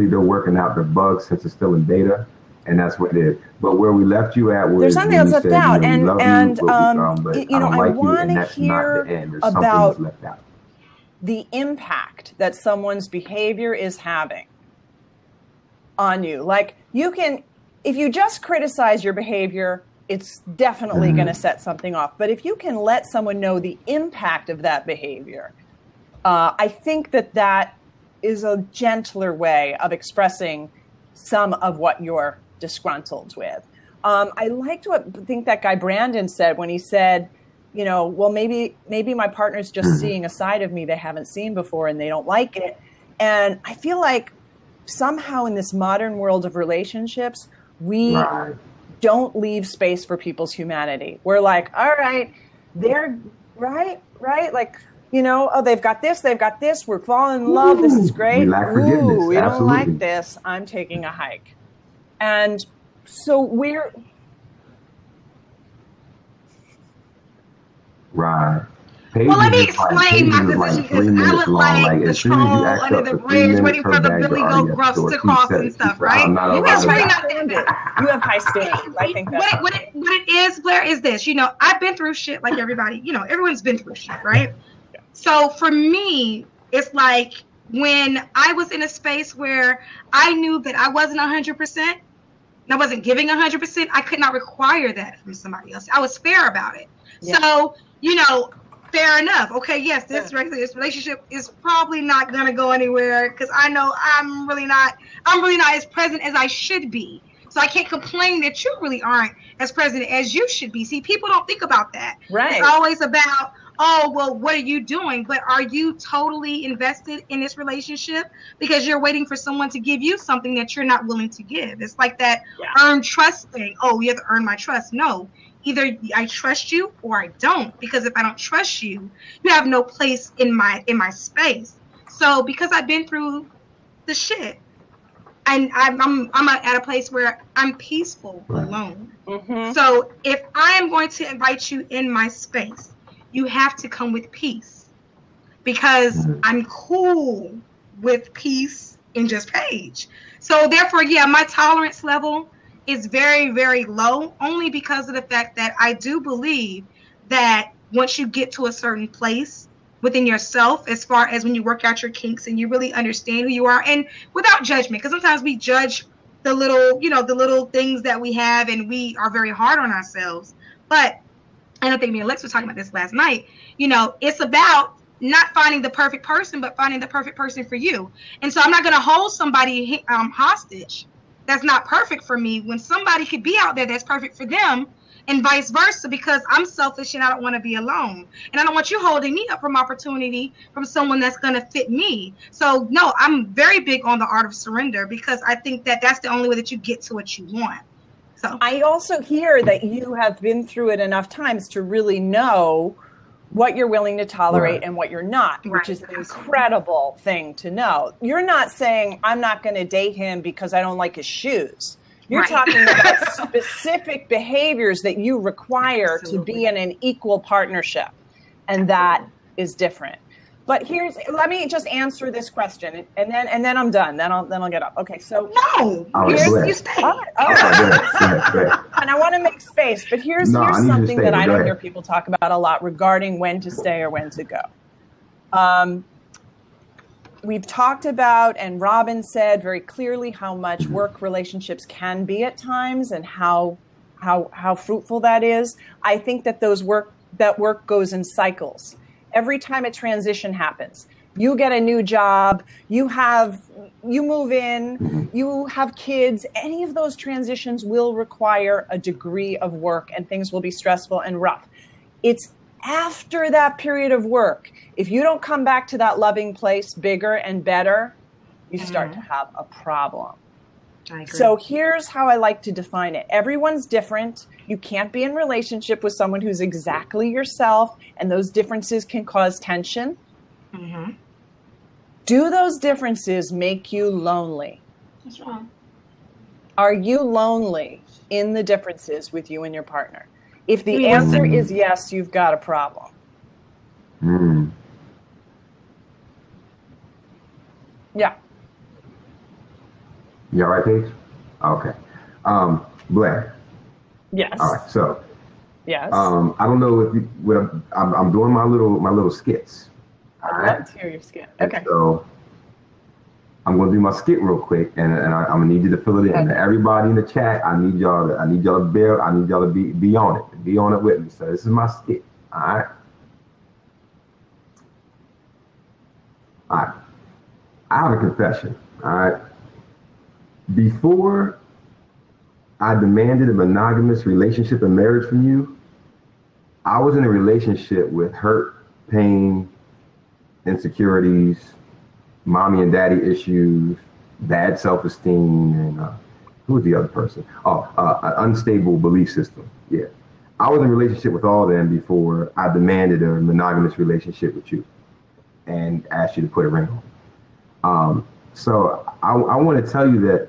they're working out the bugs since it's still in beta. And that's what it is. But where we left you at was there's something that's left out, and I want to hear about the impact that someone's behavior is having on you. If you just criticize your behavior, it's definitely going to set something off. But if you can let someone know the impact of that behavior, I think that is a gentler way of expressing some of what you're disgruntled with. I liked what I think that guy Brandon said when he said, well, maybe my partner's just seeing a side of me they haven't seen before and they don't like it. And I feel like somehow in this modern world of relationships, we don't leave space for people's humanity. We're like, all right, they're right. They've got this. We're falling in love. This is great. We lack forgiveness. We don't Absolutely. like this. I'm taking a hike. And so we're... Right. Well, let me explain my position because I look like the troll under the bridge waiting for the Billy Goat Gruffs to cross and stuff, right? You have high standards. I think that's what it is, Blair, is this. I've been through shit like everybody. Everyone's been through shit, right? So for me, it's like when I was in a space where I knew that I wasn't 100%, and I wasn't giving 100%, I could not require that from somebody else. I was fair about it. Yeah. So, fair enough. Okay, yes, this relationship is probably not going to go anywhere because I know I'm really not as present as I should be. So I can't complain that you really aren't as present as you should be. See, people don't think about that. Right. It's always about, oh, well, what are you doing? But are you totally invested in this relationship? Because you're waiting for someone to give you something that you're not willing to give. It's like that earned trust thing. Oh, you have to earn my trust. No, either I trust you or I don't. Because if I don't trust you, you have no place in my space. So because I've been through the shit, and I'm at a place where I'm peaceful alone. Mm-hmm. So if I am going to invite you in my space, you have to come with peace, because I'm cool with peace in just Paige. So therefore, my tolerance level is very, very low, only because of the fact that I do believe that once you get to a certain place within yourself, as far as when you work out your kinks and you really understand who you are, and without judgment, because sometimes we judge the little things that we have, and we are very hard on ourselves. But I don't think me and Lex were talking about this last night. It's about not finding the perfect person, but finding the perfect person for you. And so I'm not going to hold somebody hostage that's not perfect for me when somebody could be out there that's perfect for them, and vice versa, because I'm selfish and I don't want to be alone. And I don't want you holding me up from opportunity from someone that's going to fit me. So no, I'm very big on the art of surrender, because I think that that's the only way that you get to what you want. So I also hear that you have been through it enough times to really know what you're willing to tolerate and what you're not, which is an incredible thing to know. You're not saying, I'm not going to date him because I don't like his shoes. You're talking about specific behaviors that you require to be in an equal partnership. And that is different. But let me just answer this question, and then I'm done. Then I'll get up. Okay, so you stay. All right. And I want to make space, but here's something that I don't hear people talk about a lot regarding when to stay or when to go. We've talked about, and Robin said very clearly how much work relationships can be at times and how fruitful that is. I think that that work goes in cycles. Every time a transition happens, you get a new job, you move in, you have kids, any of those transitions will require a degree of work, and things will be stressful and rough. It's after that period of work, if you don't come back to that loving place bigger and better, you start to have a problem. I agree. So here's how I like to define it. Everyone's different. You can't be in relationship with someone who's exactly yourself, and those differences can cause tension. Mm-hmm. Do those differences make you lonely? What's wrong? Are you lonely in the differences with you and your partner? If the answer is yes, you've got a problem. Yeah. You all right, Paige? Okay. Blair. Yes. All right. So. Yes. I don't know if I'm doing my little skits. I'd love to hear your skit. Okay. And so I'm gonna do my skit real quick, and I'm gonna need you to fill it in. Okay. Everybody in the chat, I need y'all to be on it. Be on it with me. So this is my skit. All right. All right. I have a confession. All right. Before I demanded a monogamous relationship and marriage from you, I was in a relationship with hurt, pain, insecurities, mommy and daddy issues, bad self-esteem, and who was the other person? An unstable belief system. Yeah. I was in a relationship with all of them before I demanded a monogamous relationship with you and asked you to put a ring on. So I want to tell you that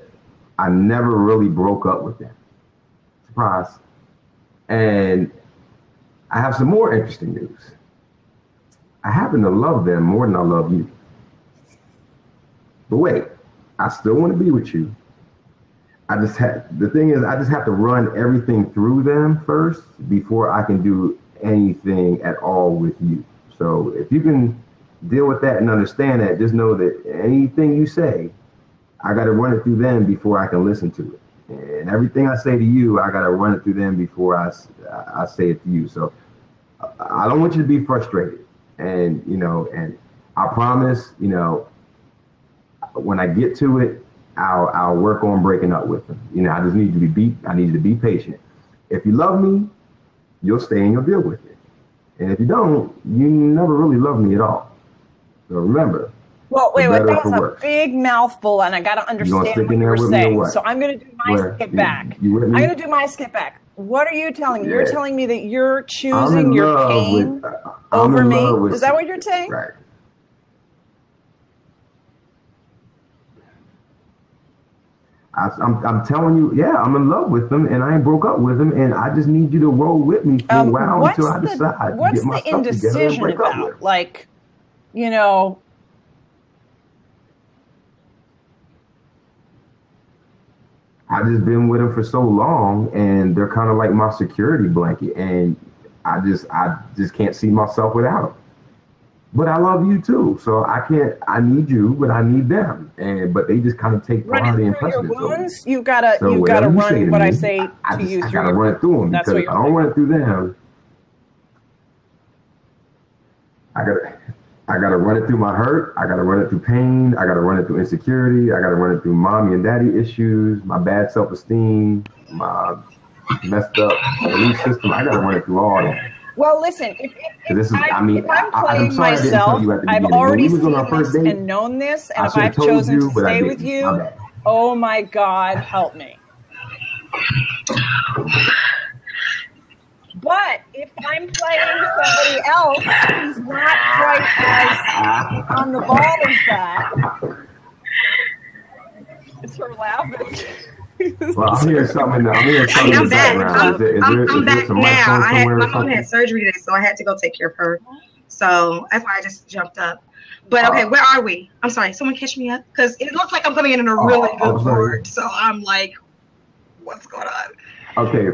I never really broke up with them. Surprise. And I have some more interesting news. I happen to love them more than I love you. But wait, I still want to be with you. The thing is, I just have to run everything through them first before I can do anything at all with you. So if you can deal with that and understand that, just know that anything you say, I got to run it through them before I can listen to it. And everything I say to you, I got to run it through them before I say it to you. So I don't want you to be frustrated. And, and I promise, when I get to it, I'll work on breaking up with them. I just need you to be patient. If you love me, you'll stay and you'll deal with it. And if you don't, you never really love me at all. So remember. Well, wait, that was a big mouthful, and I got to understand what you were saying. So I'm going to do my skip back. I'm going to do my skip back. What are you telling me? Yeah. You're telling me that you're choosing your pain over me? Is that what you're saying? Right. I'm telling you, yeah, I'm in love with them, and I ain't broke up with them, and I just need you to roll with me for a while until I decide. What's the indecision about? Like, I've just been with them for so long, and they're kind of like my security blanket, and I just can't see myself without them. But I love you too, so I need you, but I need them, but they just kind of take priority and precedence. Wounds, you gotta run what I say to you. I gotta run it through them, because if I don't run it through them, I got to run it through my hurt. I got to run it through pain. I got to run it through insecurity. I got to run it through mommy and daddy issues, my bad self-esteem, my messed up belief system. I got to run it through all that. Well, listen, if I'm playing myself, I've already seen this and known this, and if I've chosen to stay with you, oh my God, help me. But if I'm playing somebody else who's not quite as on the ball as that, it's her laughing. Well, I'm hearing something in the background. I'm back now. My mom had surgery today, so I had to go take care of her. So that's why I just jumped up. But okay, where are we? I'm sorry. Someone catch me up, because it looks like I'm coming in a really good mood. So I'm like, what's going on? Okay,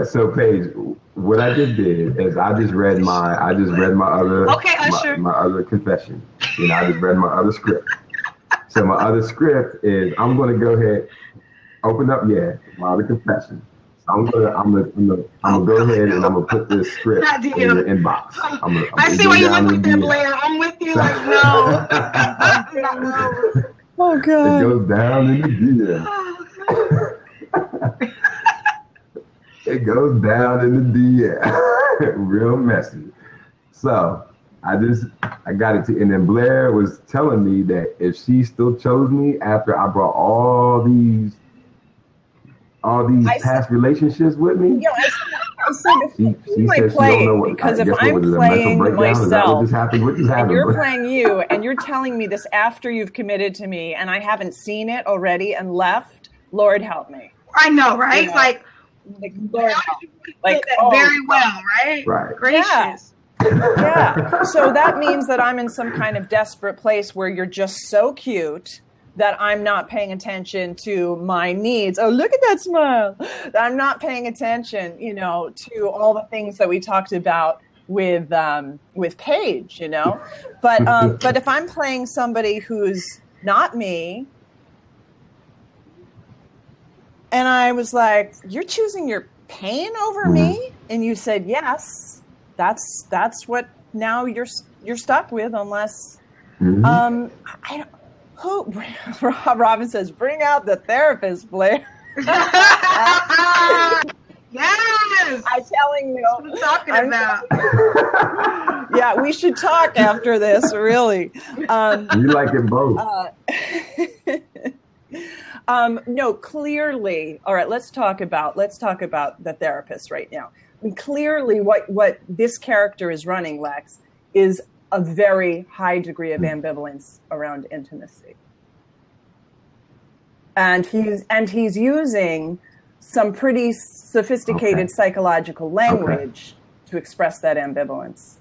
so Paige, what I just did is I just read my other my other confession. I just read my other script. So my other script is I'm gonna go ahead, open up my other confession. So I'm gonna go ahead and I'm gonna put this script in your inbox. I see why you look like that, Blair. I'm with you. Like no. Oh God. It goes down in the DM. It goes down in the DM. Real messy. So I got it and then Blair was telling me that if she still chose me after I brought all these past relationships with me. Yeah, I said she said she don't know what, because if I'm playing myself and you're playing you and you're telling me this after you've committed to me and I haven't seen it already and left, Lord help me. I know, right? It's like Lord help me. Like very well, right? Right. Gracious. Yeah. So that means that I'm in some kind of desperate place where you're just so cute that I'm not paying attention to my needs. Oh, look at that smile. I'm not paying attention, to all the things that we talked about with Paige, But if I'm playing somebody who's not me, and I was like, "You're choosing your pain over me," and you said yes. That's what now you're stuck with, unless Robin says, "Bring out the therapist, Blair." Yes, I'm telling you. What I'm talking about. Yeah, we should talk after this. Really, you like it both. No, clearly. All right, let's talk about the therapist right now. And clearly, what this character is running, Lex, is a very high degree of ambivalence around intimacy, and he's using some pretty sophisticated psychological language to express that ambivalence.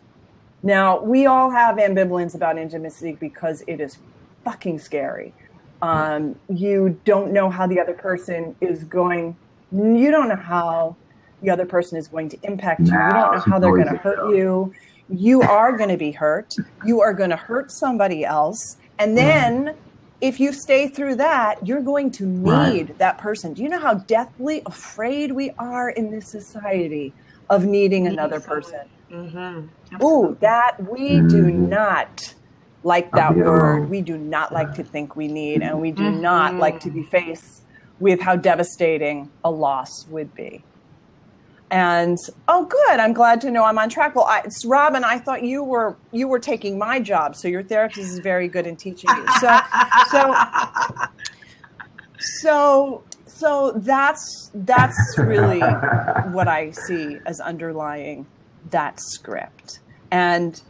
Now, we all have ambivalence about intimacy because it is fucking scary. You don't know how the other person is going. You don't know how the other person is going to impact you. You don't know how they're going to hurt you. You are going to be hurt. You are going to hurt somebody else. And then if you stay through that, you're going to need that person. Do you know how deathly afraid we are in this society of needing another person? Mm-hmm. Ooh, that we do not like that word. We do not like to think we need, and we do not like to be faced with how devastating a loss would be. And good. I'm glad to know I'm on track. Well, Robin, I thought you were taking my job, so your therapist is very good in teaching you. So that's really what I see as underlying that script. And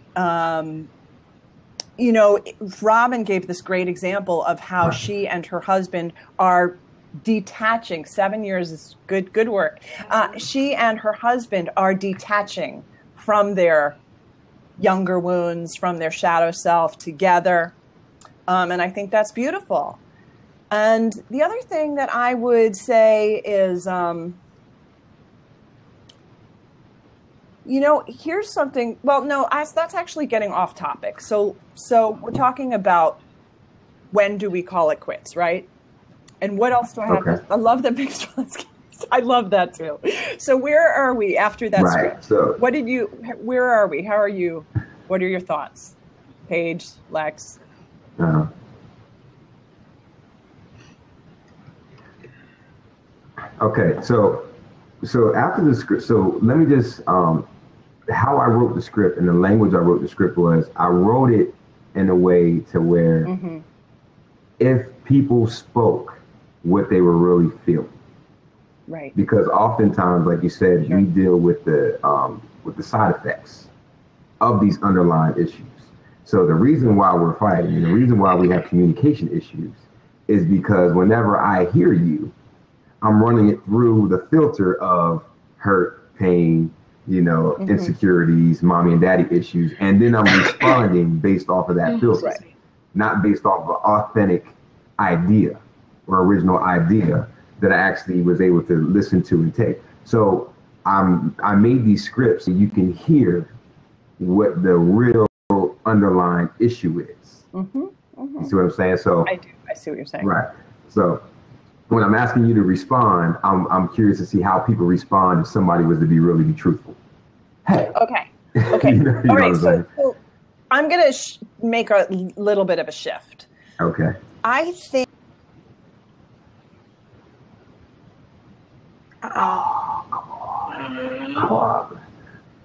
Robin gave this great example of how she and her husband are detaching. 7 years is good work. She and her husband are detaching from their younger wounds, from their shadow self together. And I think that's beautiful. And the other thing that I would say is, here's something. Well, no, that's actually getting off topic. So we're talking about when do we call it quits, right? And what else do I have? I love that big let's I love that too. So where are we after that script? So where are we? How are you? What are your thoughts? Paige, Lex? Okay, so after the script, so let me just, how I wrote the script and the language I wrote the script was, I wrote it in a way to where if people spoke what they were really feeling. Right. Because oftentimes, like you said, we deal with the side effects of these underlying issues. So the reason why we're fighting and the reason why we have communication issues is because whenever I hear you, I'm running it through the filter of hurt, pain, insecurities, mommy and daddy issues, and then I'm responding based off of that filter, not based off of an authentic idea or original idea that I actually was able to listen to and take. So I made these scripts so you can hear what the real underlying issue is. You see what I'm saying? So I do. I see what you're saying. Right. So when I'm asking you to respond, I'm curious to see how people respond if somebody was to really be truthful. Hey. Okay. All right. So I'm going to make a little bit of a shift. Okay. I think. All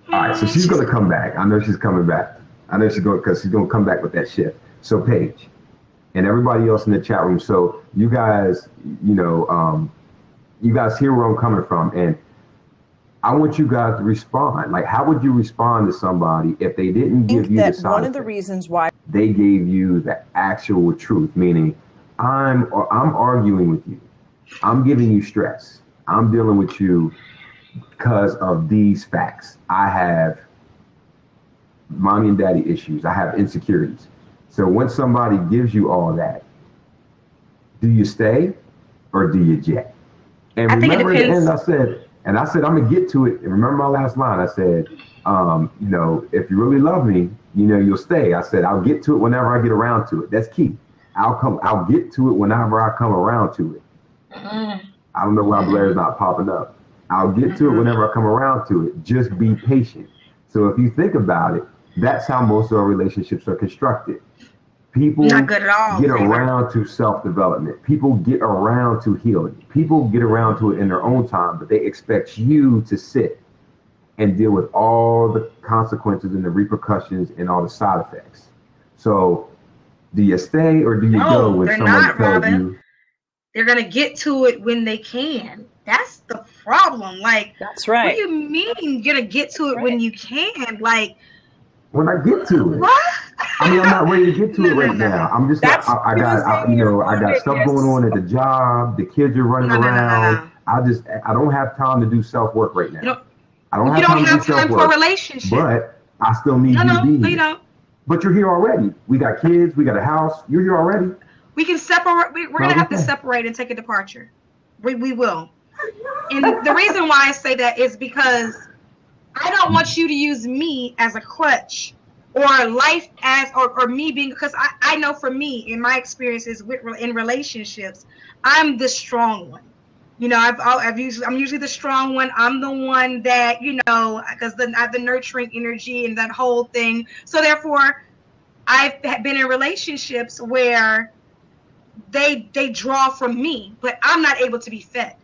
right. So she's going to come back. I know she's coming back. I know she's going to come back with that shift. So Paige and everybody else in the chat room. So you guys, you guys hear where I'm coming from, and I want you guys to respond. Like, how would you respond to somebody if they didn't give you the side one of the reasons why they gave you the actual truth, meaning I'm arguing with you, I'm giving you stress, I'm dealing with you because of these facts. I have mommy and daddy issues, I have insecurities. So when somebody gives you all that, do you stay or do you jet? And remember at the end I said, I'm gonna get to it. And remember my last line, I said, if you really love me, you'll stay. I said, I'll get to it whenever I get around to it. That's key. I'll get to it whenever I come around to it. I don't know why Blair's not popping up. I'll get to it whenever I come around to it. Just be patient. So if you think about it, that's how most of our relationships are constructed. People not good at all, get around to self-development. People get around to healing. People get around to it in their own time, but they expect you to sit and deal with all the consequences and the repercussions and all the side effects. So do you stay or do you go when someone tells you? They're going to get to it when they can. That's the problem. Like, that's right. What do you mean you're going to get to it when you can? Like, when I get to it. What? I mean, I'm not ready to get to it right now. I'm just, I got stuff going on at the job. The kids are running around. I don't have time to do self-work right now. I don't have time for a relationship. But I still need you to be here. No, you don't. But you're here already. We got kids. We got a house. You're here already. We can separate. We're going to have to separate and take a departure. We will. And the reason why I say that is because I don't want you to use me as a crutch or life as, or me being, because I know for me, in my experiences in relationships, I'm the strong one. I'm usually the strong one. I'm the one that, because I have the nurturing energy and that whole thing. So therefore, I've been in relationships where they draw from me, but I'm not able to be fed.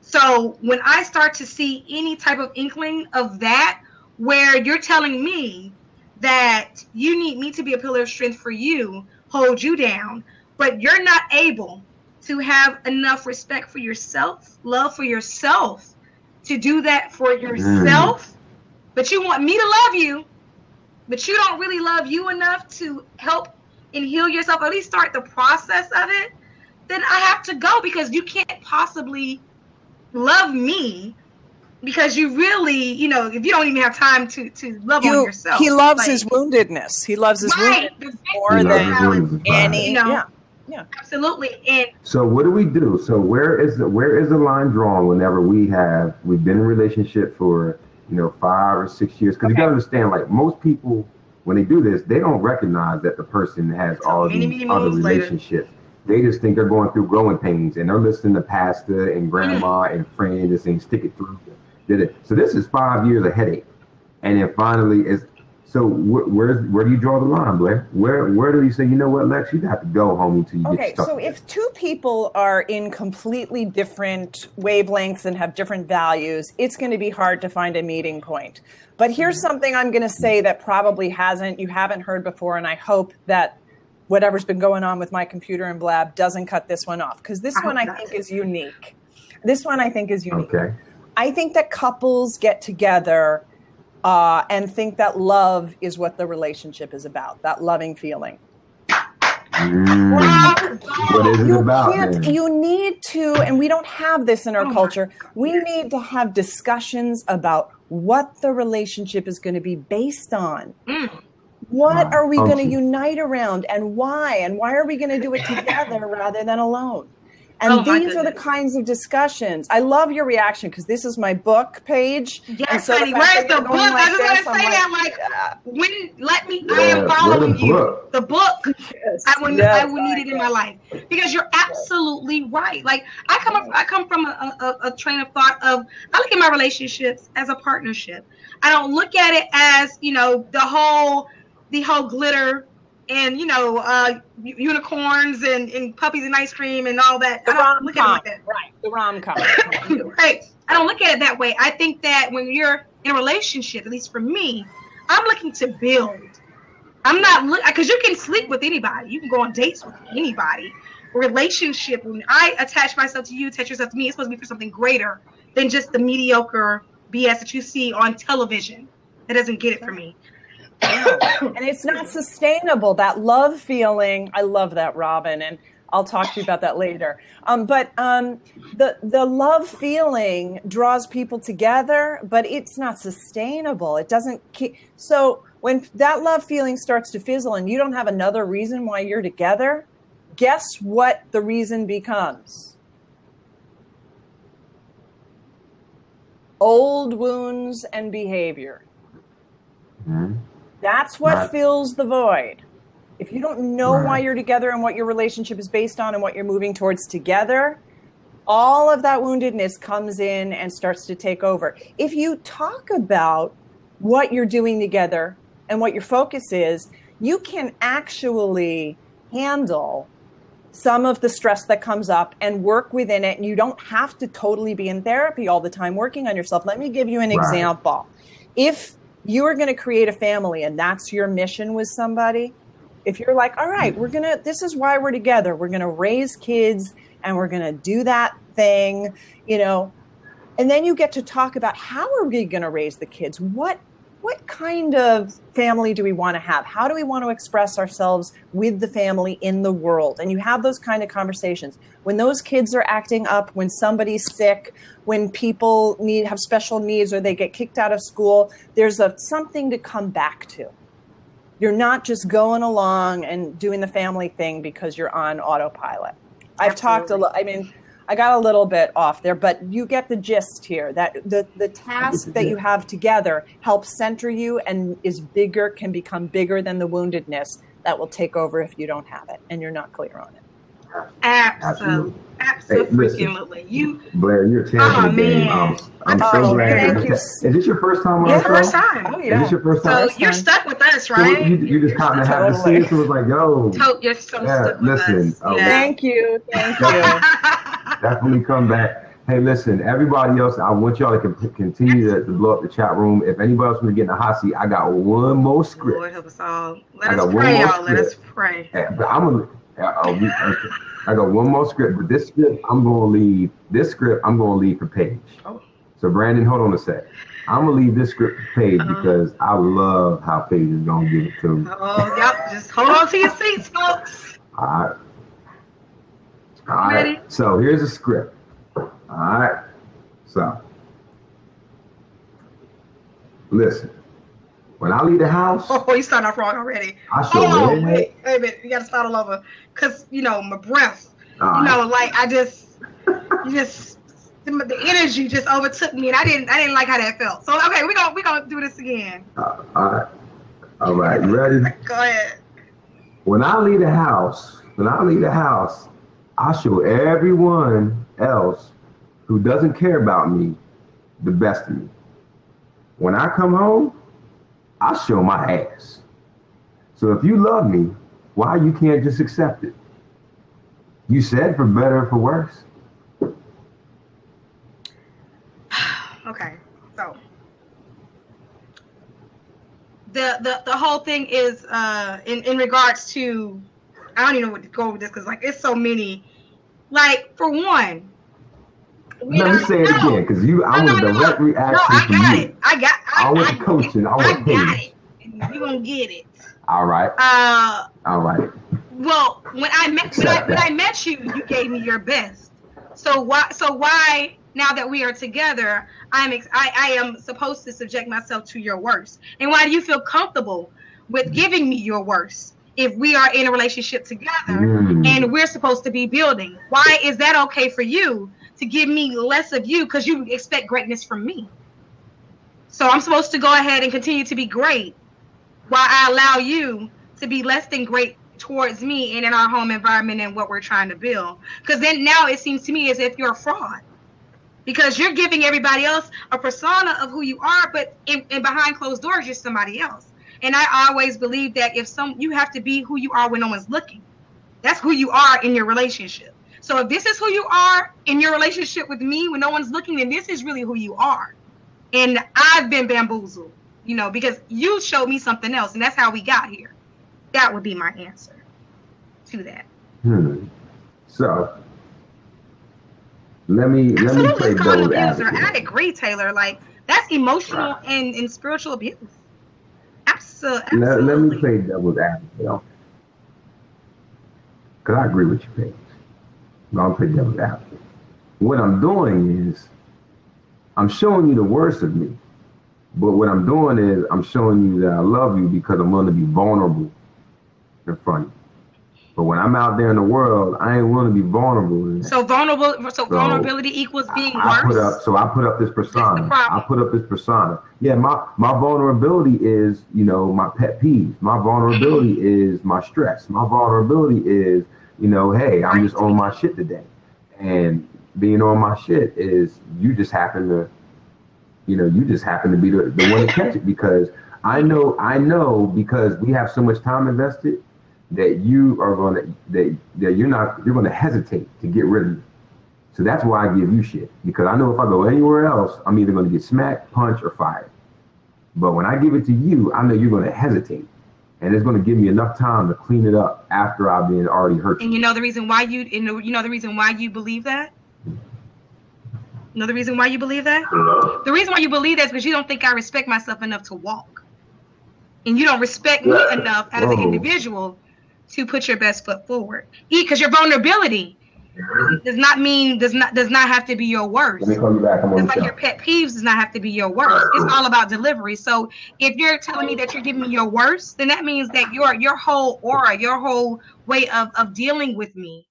So when I start to see any type of inkling of that, where you're telling me that you need me to be a pillar of strength for you, hold you down, but you're not able to have enough respect for yourself, love for yourself, to do that for yourself, but you want me to love you, but you don't really love you enough to help and heal yourself, at least start the process of it, then I have to go, because you can't possibly love me, because you really, if you don't even have time to love on yourself. He loves his woundedness. He loves his woundedness more than any. Yeah, absolutely. And so what do we do? So where is the line drawn whenever we've been in a relationship for 5 or 6 years? Because you gotta understand, like, most people, when they do this, they don't recognize that the person has all these other relationships They just think they're going through growing pains, and they're listening to pastor and grandma and friends and saying, stick it through. So this is 5 years of headache. And then finally, so where do you draw the line, Blair? Where do you say, you know what, Lex, you have to go, homie, till you get stuck. So if two people are in completely different wavelengths and have different values, it's going to be hard to find a meeting point. But here's something I'm going to say that probably you haven't heard before, and I hope that whatever's been going on with my computer and Blab doesn't cut this one off, because this one I think is unique. Okay. I think that couples get together and think that love is what the relationship is about, that loving feeling. What is it about? You need to, and we don't have this in our culture, we need to have discussions about what the relationship is going to be based on. What are we going to unite around, and why? And why are we going to do it together rather than alone? And these are the kinds of discussions. I love your reaction, because this is my book page. Yes, honey. Where's the book? I just want to say that, let me, I am following you. The book, yes, I would need it in my life, because you're absolutely right. Like, I come from a train of thought of, I look at my relationships as a partnership. I don't look at it as, the whole glitter and unicorns and puppies and ice cream and all that. I don't look at it like that. Right, the rom-com. Right. I don't look at it that way. I think that when you're in a relationship, at least for me, I'm looking to build. I'm not because you can sleep with anybody. You can go on dates with anybody. A relationship, when I attach myself to you, attach yourself to me, it's supposed to be for something greater than just the mediocre BS that you see on television. That doesn't get it for me. And it's not sustainable. That love feeling, I love that, Robin, and I'll talk to you about that later. But the love feeling draws people together, but it's not sustainable. It doesn't keep. So when that love feeling starts to fizzle and you don't have another reason why you're together, guess what the reason becomes? Old wounds and behavior. Mm-hmm. That's what fills the void. If you don't know why you're together and what your relationship is based on and what you're moving towards together, all of that woundedness comes in and starts to take over. If you talk about what you're doing together and what your focus is, you can actually handle some of the stress that comes up and work within it. And you don't have to totally be in therapy all the time working on yourself. Let me give you an example. If you are going to create a family and that's your mission with somebody, if you're like, all right, this is why we're together. We're going to raise kids and we're going to do that thing, and then you get to talk about how are we going to raise the kids? What kind of family do we want to have? How do we want to express ourselves with the family in the world? And you have those kind of conversations. When those kids are acting up, when somebody's sick, when people have special needs or they get kicked out of school, there's something to come back to. You're not just going along and doing the family thing because you're on autopilot. I've talked a lot. I got a little bit off there, but you get the gist here, that the task that you have together helps center you and can become bigger than the woundedness that will take over if you don't have it and you're not clear on it. Absolutely. Absolutely. Blair, you're championing the game. I'm so glad. Is this your first time on the show? First time. Oh, yeah. Is this your first time? So you're stuck with us, right? So you just kind of have to see it. So it was like, yo. You're so stuck with us. Thank you. Definitely come back. Hey, listen, everybody else, I want y'all to continue to blow up the chat room. If anybody else want to get in the hot seat, I got one more script. Lord help us all. Let us pray, y'all. Let us pray. But I got one more script, but this script I'm gonna leave for Paige. Oh. So Brandon, hold on a sec. I'm gonna leave this script for Paige because I love how Paige is gonna give it to me. Oh, yep. Just hold on to your seats, folks. All right. So here's a script. All right. So listen. When I leave the house... Oh, you started off wrong already. Hold on, wait a minute. You got to start all over. Because, my breath, the energy just overtook me, and I didn't like how that felt. So, okay, we're gonna do this again. All right. You ready? Go ahead. When I leave the house, I show everyone else who doesn't care about me the best of me. When I come home, I show my ass. So if you love me, why you can't just accept it? You said for better or for worse. Okay, so the whole thing is in regards to, I don't even know what to go with this because like it's so many. Like for one, let me say it again because I want a direct reaction from you. I want coaching. I want it. You gonna get it. All right. All right. Well, when I met you, you gave me your best. So why now that we are together, I am supposed to subject myself to your worst? And why do you feel comfortable with giving me your worst if we are in a relationship together and we're supposed to be building? Why is that okay for you to give me less of you because you expect greatness from me? So I'm supposed to go ahead and continue to be great while I allow you to be less than great towards me and in our home environment and what we're trying to build. Because then now it seems to me as if you're a fraud. Because you're giving everybody else a persona of who you are, but in behind closed doors, you're somebody else. And I always believe that you have to be who you are when no one's looking. That's who you are in your relationship. So if this is who you are in your relationship with me when no one's looking, then this is really who you are. And I've been bamboozled, because you showed me something else, and that's how we got here. That would be my answer to that. So let me play devil's advocate. I agree, Taylor. Like that's emotional and spiritual abuse. Absolutely. Let me play devil's advocate, because I agree with you, Paige. I'll play devil's advocate. What I'm doing is I'm showing you the worst of me, but what I'm doing is I'm showing you that I love you because I'm willing to be vulnerable in front of you. But when I'm out there in the world, I ain't willing to be vulnerable. So vulnerability equals being worse. I put up this persona. Yeah, my vulnerability is, my pet peeves. My vulnerability is my stress. My vulnerability is, hey, I'm just on my shit today. And being on my shit is you just happen to be the one to catch it, because I know because we have so much time invested that you're gonna hesitate to get rid of me. So that's why I give you shit, because I know if I go anywhere else, I'm either gonna get smacked, punched, or fired. But when I give it to you, I know you're gonna hesitate, and it's gonna give me enough time to clean it up after I've been already hurt. And the reason why you believe that? You know the reason why you believe that? The reason why you believe that is because you don't think I respect myself enough to walk, and you don't respect me enough as an individual to put your best foot forward. Because your vulnerability does not have to be your worst. Let me call you back. It's like your pet peeves does not have to be your worst. It's all about delivery. So if you're telling me that you're giving me your worst, then that means that your whole aura, your whole way of dealing with me,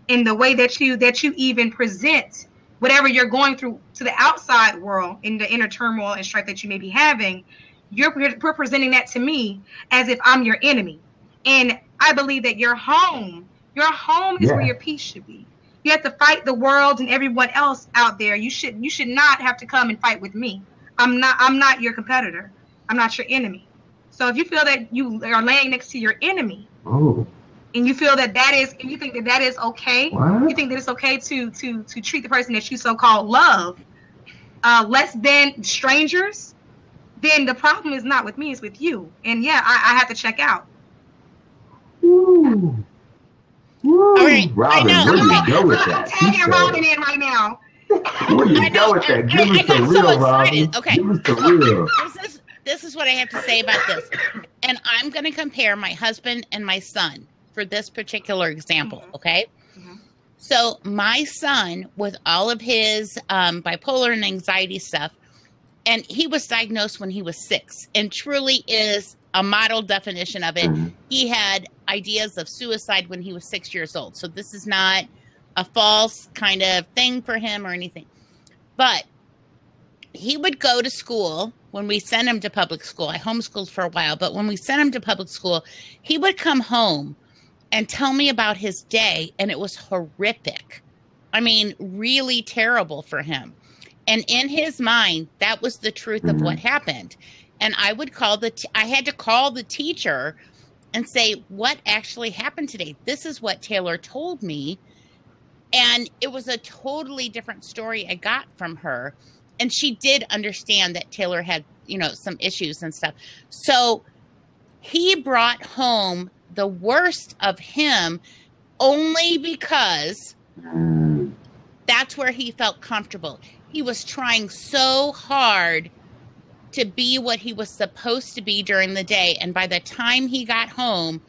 in the way that you even present whatever you're going through to the outside world, in the inner turmoil and strife that you may be having, you're presenting that to me as if I'm your enemy. And I believe that your home is where your peace should be. You have to fight the world and everyone else out there. You should not have to come and fight with me. I'm not your competitor. I'm not your enemy. So if you feel that you are laying next to your enemy, and you feel that you think that is okay, you think that it's okay to treat the person that you so-called love less than strangers, then the problem is not with me, it's with you. And I have to check out. Ooh. All right. Robin, where you go with that? I'm tagging Robin in right now. Where you go with that? Give us the real, Robin. Okay. Give us the real. This is what I have to say about this. And I'm going to compare my husband and my son for this particular example, okay? Mm-hmm. So my son, with all of his bipolar and anxiety stuff, and he was diagnosed when he was 6, and truly is a model definition of it. Mm-hmm. He had ideas of suicide when he was 6 years old. So this is not a false kind of thing for him or anything. But he would go to school when we sent him to public school. I homeschooled for a while, but when we sent him to public school, he would come home and tell me about his day. And it was horrific. I mean, really terrible for him. And in his mind, that was the truth of what happened. And I would call I had to call the teacher and say, what actually happened today? This is what Taylor told me. And it was a totally different story I got from her. And she did understand that Taylor had, you know, some issues and stuff. So he brought home the worst of him only because that's where he felt comfortable. He was trying so hard to be what he was supposed to be during the day. And by the time he got home,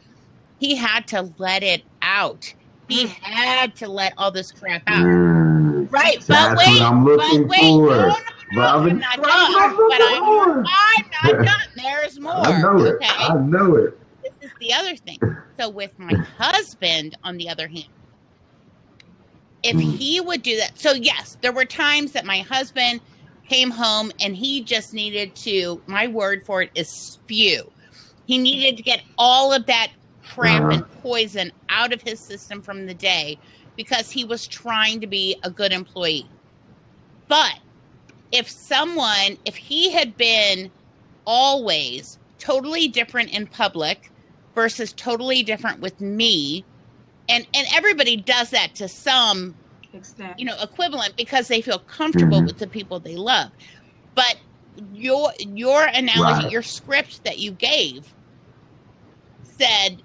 he had to let it out. He had to let all this crap out. Right. But wait, I'm not done. There's more. I know it. Okay? I know it. This is the other thing. So with my husband, on the other hand, if he would do that. So yes, there were times that my husband came home and he just needed to, my word for it is spew. He needed to get all of that crap and poison out of his system from the day because he was trying to be a good employee. But if he had been always totally different in public versus totally different with me, and everybody does that to some extent, you know, equivalent, because they feel comfortable with the people they love. But your analogy, your script that you gave said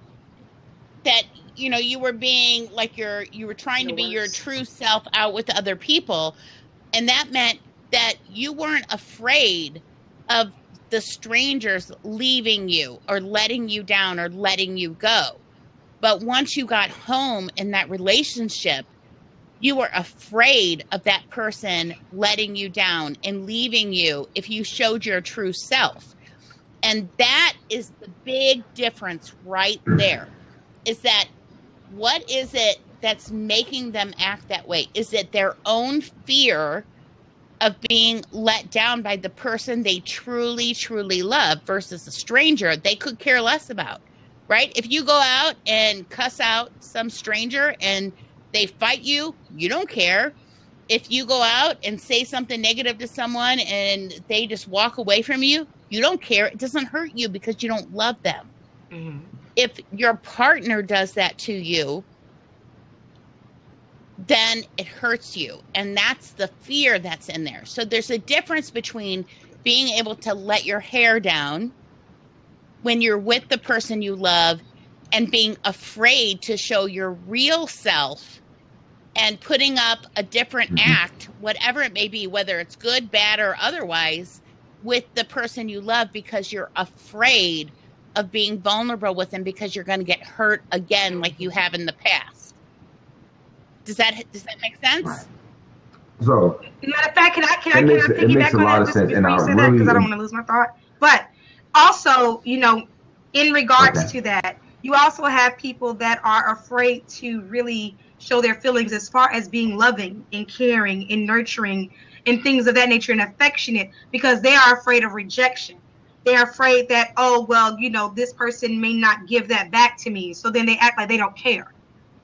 that, you know, you were being like you were trying to be your true self out with other people. And that meant that you weren't afraid of the strangers leaving you or letting you down or letting you go. But once you got home in that relationship, you were afraid of that person letting you down and leaving you if you showed your true self. And that is the big difference right there, is that what is it that's making them act that way? Is it their own fear of being let down by the person they truly, truly love versus a stranger they could care less about, right? If you go out and cuss out some stranger and they fight you, you don't care. If you go out and say something negative to someone and they just walk away from you, you don't care. It doesn't hurt you because you don't love them. Mm-hmm. If your partner does that to you, then it hurts you. And that's the fear that's in there. So there's a difference between being able to let your hair down when you're with the person you love and being afraid to show your real self and putting up a different act, whatever it may be, whether it's good, bad, or otherwise, with the person you love because you're afraid of being vulnerable with them because you're going to get hurt again like you have in the past. Does that make sense? Right. So, matter of fact, can I piggyback on that just before you say that, because I don't want to lose my thought. But also, you know, in regards to that, you also have people that are afraid to really show their feelings as far as being loving and caring and nurturing and things of that nature and affectionate, because they are afraid of rejection. They're afraid that, oh, well, you know, this person may not give that back to me. So then they act like they don't care,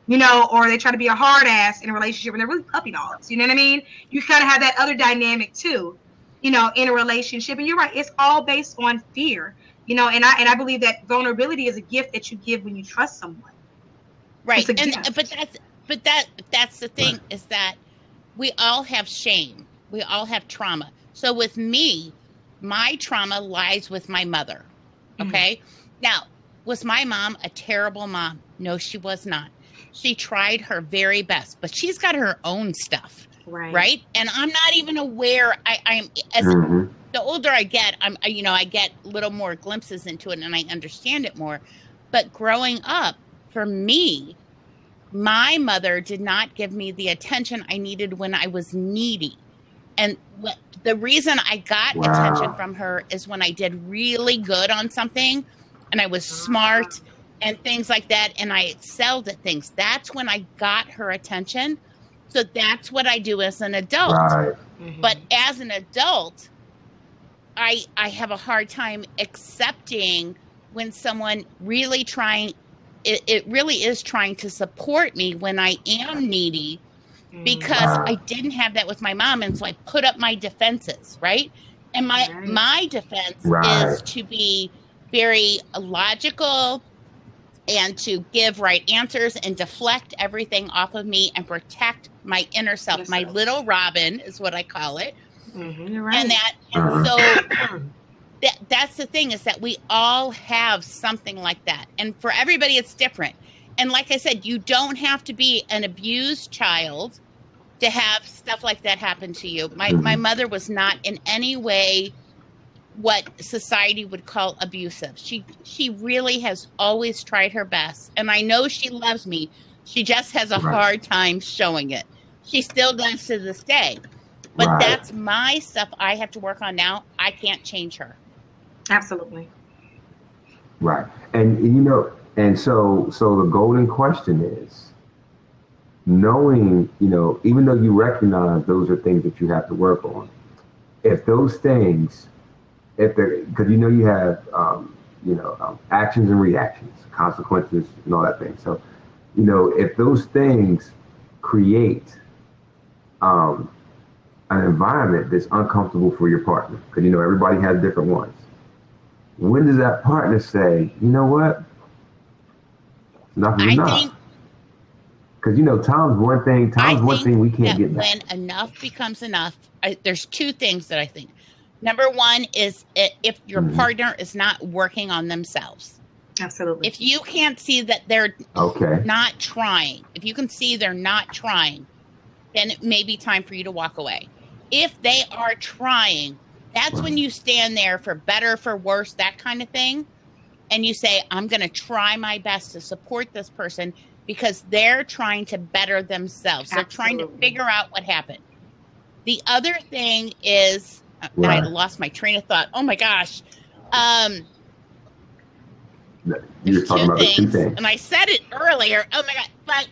you know, or they try to be a hard ass in a relationship when they're really puppy dogs. You know what I mean? You kind of have that other dynamic too, you know, in a relationship. And you're right. It's all based on fear, you know, and I believe that vulnerability is a gift that you give when you trust someone. Right. But that's the thing, is that we all have shame. We all have trauma. So with me, my trauma lies with my mother. Okay. Now, was my mom a terrible mom? No, she was not. She tried her very best, but she's got her own stuff. Right. And I'm not even aware. The older I get, I get little more glimpses into it and I understand it more. But growing up, for me, my mother did not give me the attention I needed when I was needy. And the reason I got attention from her is when I did really good on something and I was smart and things like that, and I excelled at things. That's when I got her attention. So that's what I do as an adult. Right. But as an adult, I have a hard time accepting when someone really trying it really is trying to support me when I am needy, because I didn't have that with my mom. And so I put up my defenses, right? And my defense is to be very logical and to give right answers and deflect everything off of me and protect my inner self. My little Robin is what I call it. You're right. And so that's the thing, is that we all have something like that. And for everybody, it's different. And like I said, you don't have to be an abused child to have stuff like that happen to you. My mother was not in any way what society would call abusive. She really has always tried her best. And I know she loves me. She just has a hard time showing it. She still does to this day. But that's my stuff I have to work on now. I can't change her. Absolutely. Right. And you know, and so the golden question is, knowing, you know, even though you recognize those are things that you have to work on, if those things, because you know you have actions and reactions, consequences and all that thing. So, you know, if those things create an environment that's uncomfortable for your partner, because you know everybody has different ones, when does that partner say, you know what, enough is enough? Because, you know, time's one thing we can't get back. When enough becomes enough, there's two things that I think. Number one is if your partner is not working on themselves. Absolutely. If you can't see that they're not trying, if you can see they're not trying, then it may be time for you to walk away. If they are trying, that's when you stand there for better, for worse, that kind of thing. And you say, I'm going to try my best to support this person because they're trying to better themselves. They're trying to figure out what happened. The other thing is, I lost my train of thought. Oh my gosh. You're talking about two things, and I said it earlier. Oh my God. But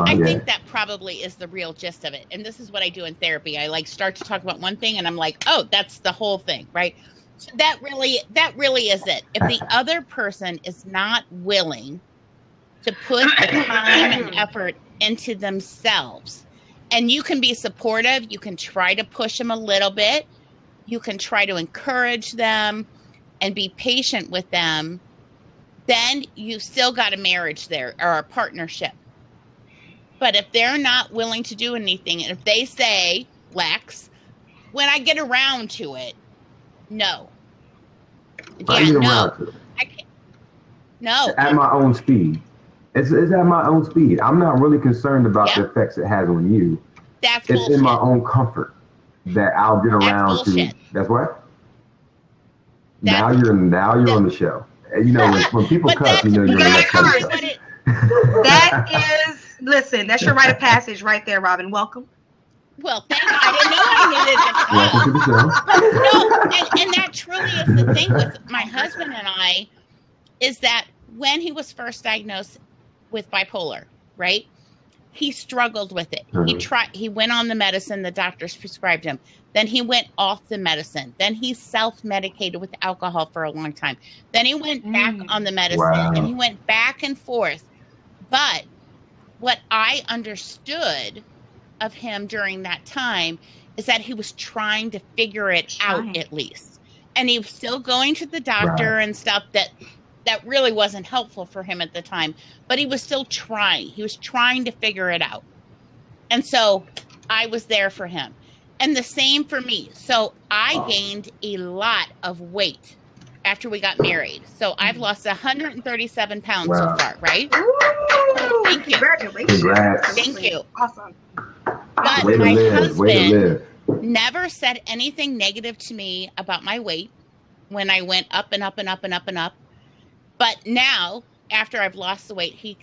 I think that probably is the real gist of it. And this is what I do in therapy. I start to talk about one thing and I'm like, oh, that's the whole thing, right? So that really is it. If the other person is not willing to put the time and effort into themselves, and you can be supportive, you can try to push them a little bit, you can try to encourage them and be patient with them, then you've still got a marriage there or a partnership. But if they're not willing to do anything, and if they say, Lex, when I get around to it, no. I can't. No. At my own speed. It's at my own speed. I'm not really concerned about the effects it has on you. It's bullshit. In my own comfort that I'll get around to. That's what? Now you're on the show. You know, when people cuss, you know you're on the show. That is, listen, that's your rite of passage right there, Robin. Welcome. Well, thank you. I didn't know I needed it. No, and that truly is the thing with my husband and I, is that when he was first diagnosed with bipolar, right? He struggled with it. He went on the medicine the doctors prescribed him. Then he went off the medicine. Then he self-medicated with alcohol for a long time. Then he went back on the medicine and he went back and forth. But what I understood of him during that time is that he was trying to figure it out at least. And he was still going to the doctor and stuff that really wasn't helpful for him at the time, but he was still trying. He was trying to figure it out. And so I was there for him. And the same for me. So I gained a lot of weight after we got married. So I've lost 137 pounds so far, right? Ooh, thank you. Congratulations. Thank you. Awesome. But my husband never said anything negative to me about my weight when I went up and up and up and up and up. But now, after I've lost the weight, he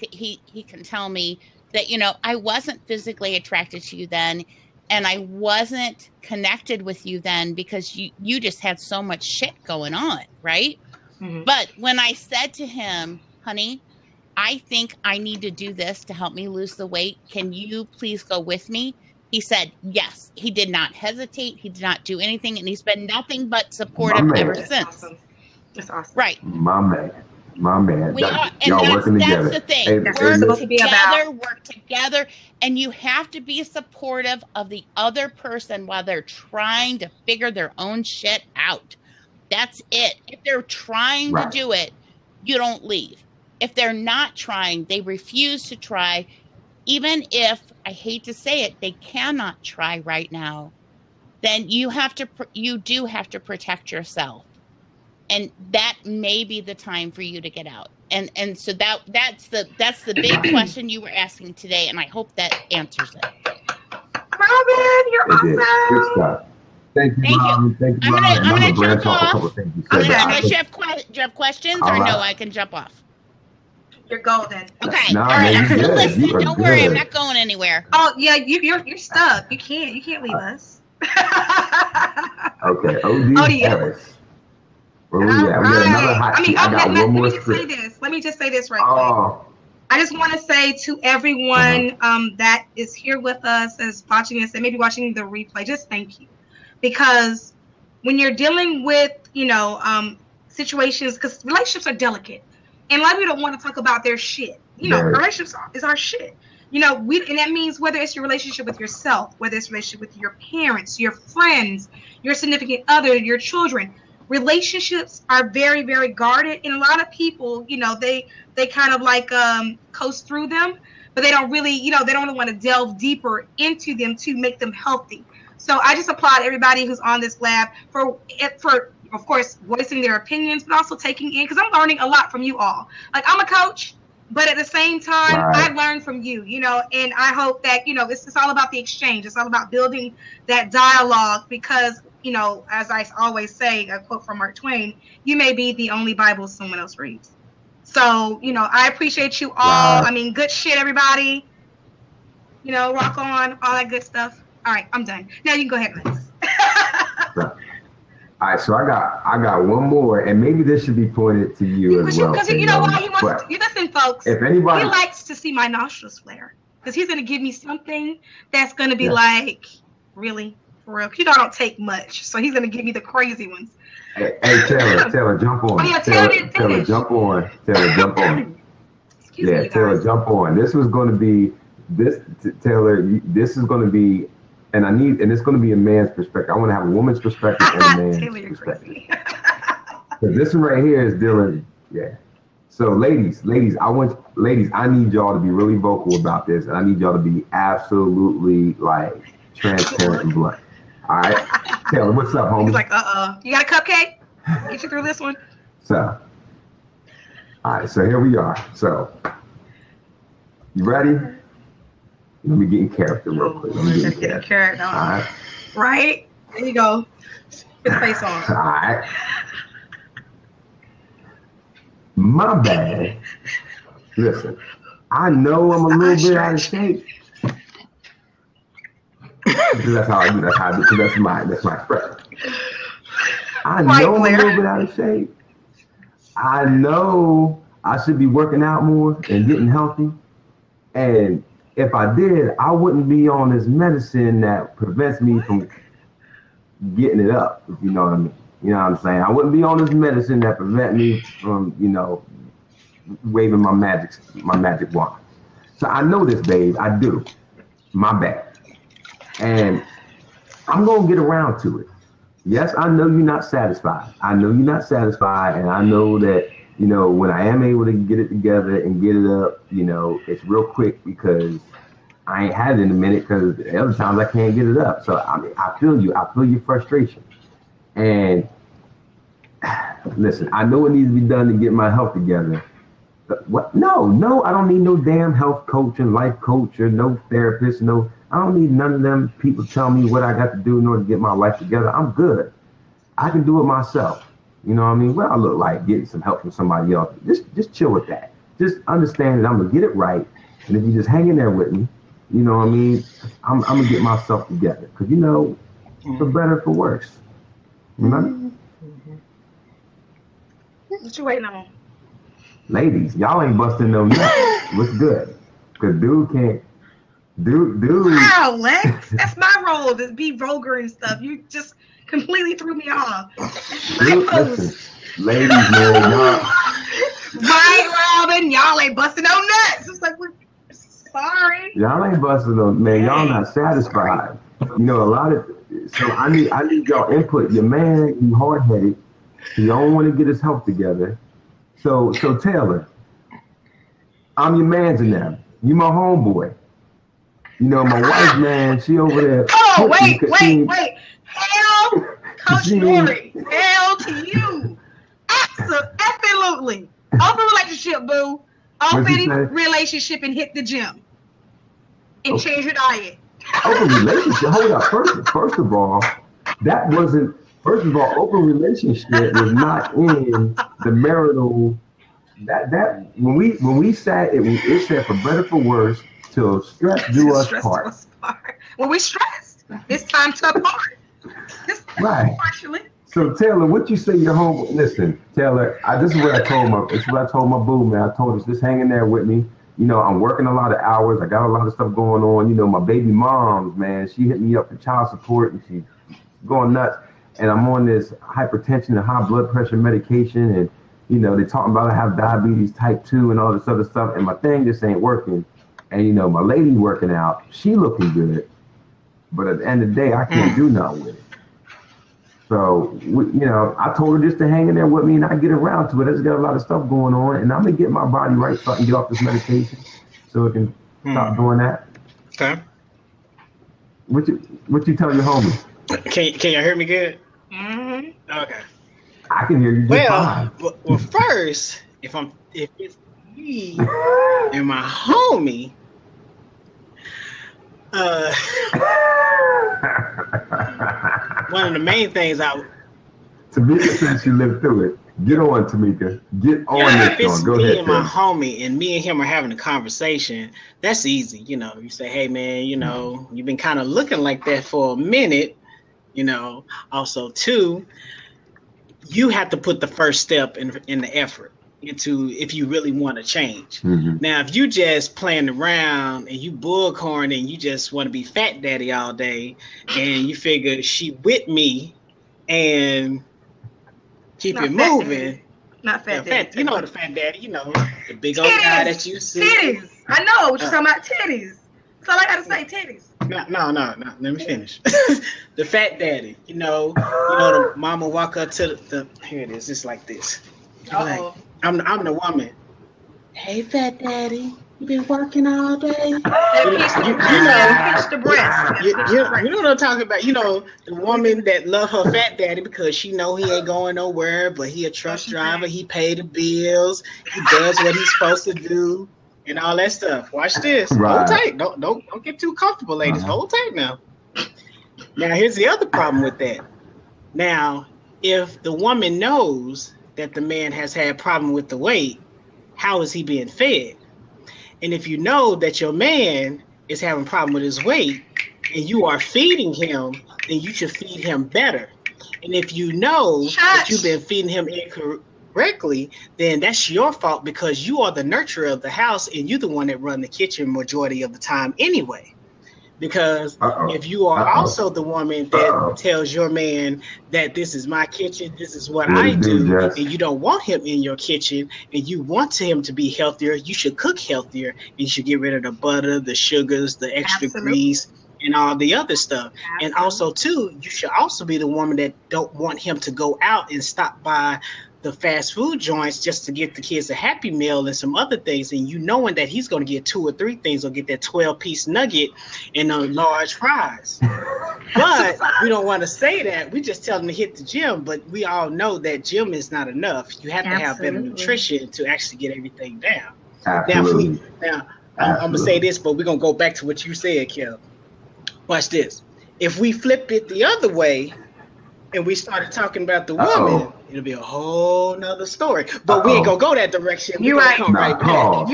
can tell me that, you know, I wasn't physically attracted to you then, and I wasn't connected with you then because you just had so much shit going on, right? Mm-hmm. But when I said to him, honey, I think I need to do this to help me lose the weight. Can you please go with me? He said yes. He did not hesitate. He did not do anything, and he's been nothing but supportive ever since. Awesome. That's awesome. Right. My man. My man. We are, and y'all working together. That's the thing. Hey, Work together, and you have to be supportive of the other person while they're trying to figure their own shit out. That's it. If they're trying to do it, you don't leave. If they're not trying, they refuse to try, even if, I hate to say it, they cannot try right now, then you do have to protect yourself. And that may be the time for you to get out. And so that's the big question you were asking today, and I hope that answers it. Robin, you're awesome. Good stuff. Thank you. I'm gonna jump off. Unless you have questions, or no, I can jump off. You're golden. Okay. All right. I'm still listening. Don't worry, I'm not going anywhere. Oh yeah, you're stuck. You can't leave us. Okay. Harris. Where we at? We got another hot seat. I got one more script. Let me just say this right quick. I just want to say to everyone that is here with us, is watching this, and maybe watching the replay, just thank you. Because when you're dealing with, situations, because relationships are delicate, and a lot of people don't want to talk about their shit. Relationships is our shit. And that means whether it's your relationship with yourself, whether it's relationship with your parents, your friends, your significant other, your children. Relationships are very, very guarded, and a lot of people, they kind of like coast through them, but they don't really, they don't want to delve deeper into them to make them healthy. So I just applaud everybody who's on this lab for of course voicing their opinions, but also taking in, because I'm learning a lot from you all. Like, I'm a coach, but at the same time, I learn from you, and I hope that it's all about the exchange. It's all about building that dialogue, because as I always say, a quote from Mark Twain, you may be the only Bible someone else reads. So, I appreciate you all. Wow. I mean, good shit, everybody. Rock on, all that good stuff. All right, I'm done. Now you can go ahead, Max. All right, so I got one more, and maybe this should be pointed to you as well. Because you know why he wants. You listen, folks. If anybody, he likes to see my nostrils flare, because he's gonna give me something that's gonna be like, really. For real. I don't take much, so he's gonna give me the crazy ones. Hey, Taylor, jump on. Oh yeah, Taylor, jump on. Excuse me, Taylor, jump on. This was going to be Taylor. This is going to be, and it's going to be a man's perspective. I want to have a woman's perspective and a man's perspective. Because this one right here is dealing. Yeah. So, ladies, I need y'all to be really vocal about this, and I need y'all to be absolutely transparent and blunt. All right, Taylor, what's up, homie? He's like, you got a cupcake? Get you through this one. So, all right, so here we are. So, you ready? Let me get in character real quick. Let me get in character. All right. Right? There you go. Put the face on. All right. My bad. Listen, I know I'm a little bit out of shape. Because that's how I do. Because that's my expression. I know I'm a little bit out of shape. I know I should be working out more and getting healthy. And if I did, I wouldn't be on this medicine that prevents me from getting it up, if you know what I mean. You know what I'm saying? I wouldn't be on this medicine that prevent me from, waving my magic wand. So I know this, babe. I do. My bad. And I'm going to get around to it. Yes, I know you're not satisfied. And I know that, when I am able to get it together and get it up, it's real quick, because I ain't had it in a minute, because the other times I can't get it up. So, I feel you. I feel your frustration. And listen, I know it needs to be done to get my health together. But what? No, I don't need no damn health coach and life coach or no therapist. I don't need none of them people telling me what I got to do in order to get my life together. I'm good. I can do it myself. You know what I mean? What I look like, getting some help from somebody else. Just chill with that. Just understand that I'm gonna get it right. And if you just hang in there with me, you know what I mean? I'm gonna get myself together. Cause for better, for worse. You know? What you waiting on? Ladies, y'all ain't busting no nuts. What's good? Cause dude can't. Dude. Wow, Lex. That's my role, to be vulgar and stuff. You just completely threw me off. Dude, listen, ladies, man, Right, Robin? Y'all ain't busting no nuts. It's like, we're sorry. Y'all ain't busting no, man. Y'all not satisfied. You know, a lot of, so I need y'all input. Your man, he hard-headed. He don't want to get his health together. So Taylor, I'm your man's in them. You my homeboy. You know, my wife, man, she over there. Oh, wait. Hell, Coach Nori. Hell to you. Absolutely. Open relationship, boo. Open relationship and hit the gym. And change your diet. Open relationship? Hold up. First of all, that wasn't, open relationship was not in the marital, that when we sat, it said for better for worse, till stress do us part. When we stressed, it's time to apart. Right. Partially. So Taylor, what you say your home? Listen, Taylor, this is what I told my boo, man. I told her, just hang in there with me. You know, I'm working a lot of hours. I got a lot of stuff going on. You know, my baby mom, man, she hit me up for child support and she's going nuts. And I'm on this hypertension and high blood pressure medication. And, you know, they're talking about I have diabetes type 2 and all this other stuff. And my thing just ain't working. And, you know, my lady working out, she looking good. But at the end of the day, I can't do nothing with it. So, you know, I told her just to hang in there with me and I get around to it. I just got a lot of stuff going on. And I'm going to get my body right so I can get off this medication so I can stop doing that. Okay. What you tell your homie? Can you hear me good? Mm-hmm. Okay. I can hear you just fine. Well, first, if it's me and my homie, one of the main things Tamika said she lived through it. Get on, Tamika. Get on this one. Go ahead. Me and my homie, and me and him are having a conversation. That's easy, you know. You say, "Hey, man, you know, you've been kind of looking like that for a minute." You know. Also, too, you have to put the first step in the effort into if you really want to change. Mm-hmm. Now, if you just playing around and you bullcorn and you just want to be fat daddy all day, and you figure she with me and keep it moving. Not fat daddy. You know the fat daddy, you know, the big old guy that you see. Titties. I know what you're talking about, titties. That's all I gotta say, titties. No. Let me finish. The fat daddy, you know, the mama walk up to the here it is, it's like this. Like, I'm the woman. Hey, fat daddy, you been working all day. You know what I'm talking about. You know, the woman that love her fat daddy because she know he ain't going nowhere, but he a truck driver. He pay the bills. He does what he's supposed to do, and all that stuff. Watch this. Right. Hold tight. Don't get too comfortable, ladies. Hold tight now. Now, here's the other problem with that. Now, if the woman knows that the man has had problem with the weight, how is he being fed? And if you know that your man is having a problem with his weight and you are feeding him, then you should feed him better. And if you know that you've been feeding him incorrectly, then that's your fault because you are the nurturer of the house and you're the one that run the kitchen majority of the time anyway. Because if you are also the woman that tells your man that this is my kitchen, this is what I do, and you don't want him in your kitchen, and you want him to be healthier, you should cook healthier, and you should get rid of the butter, the sugars, the extra grease, and all the other stuff. And also, too, you should also be the woman that don't want him to go out and stop by the fast food joints just to get the kids a Happy Meal and some other things, and you knowing that he's going to get 2 or 3 things or get that 12-piece nugget and large fries. But we don't want to say that. We just tell them to hit the gym, but we all know that gym is not enough. You have to have better nutrition to actually get everything down. Absolutely. Now, I'm going to say this, but we're going to go back to what you said, Kel. Watch this. If we flip it the other way and we started talking about the woman, it'll be a whole nother story. But we ain't gonna go that direction. You're right. You're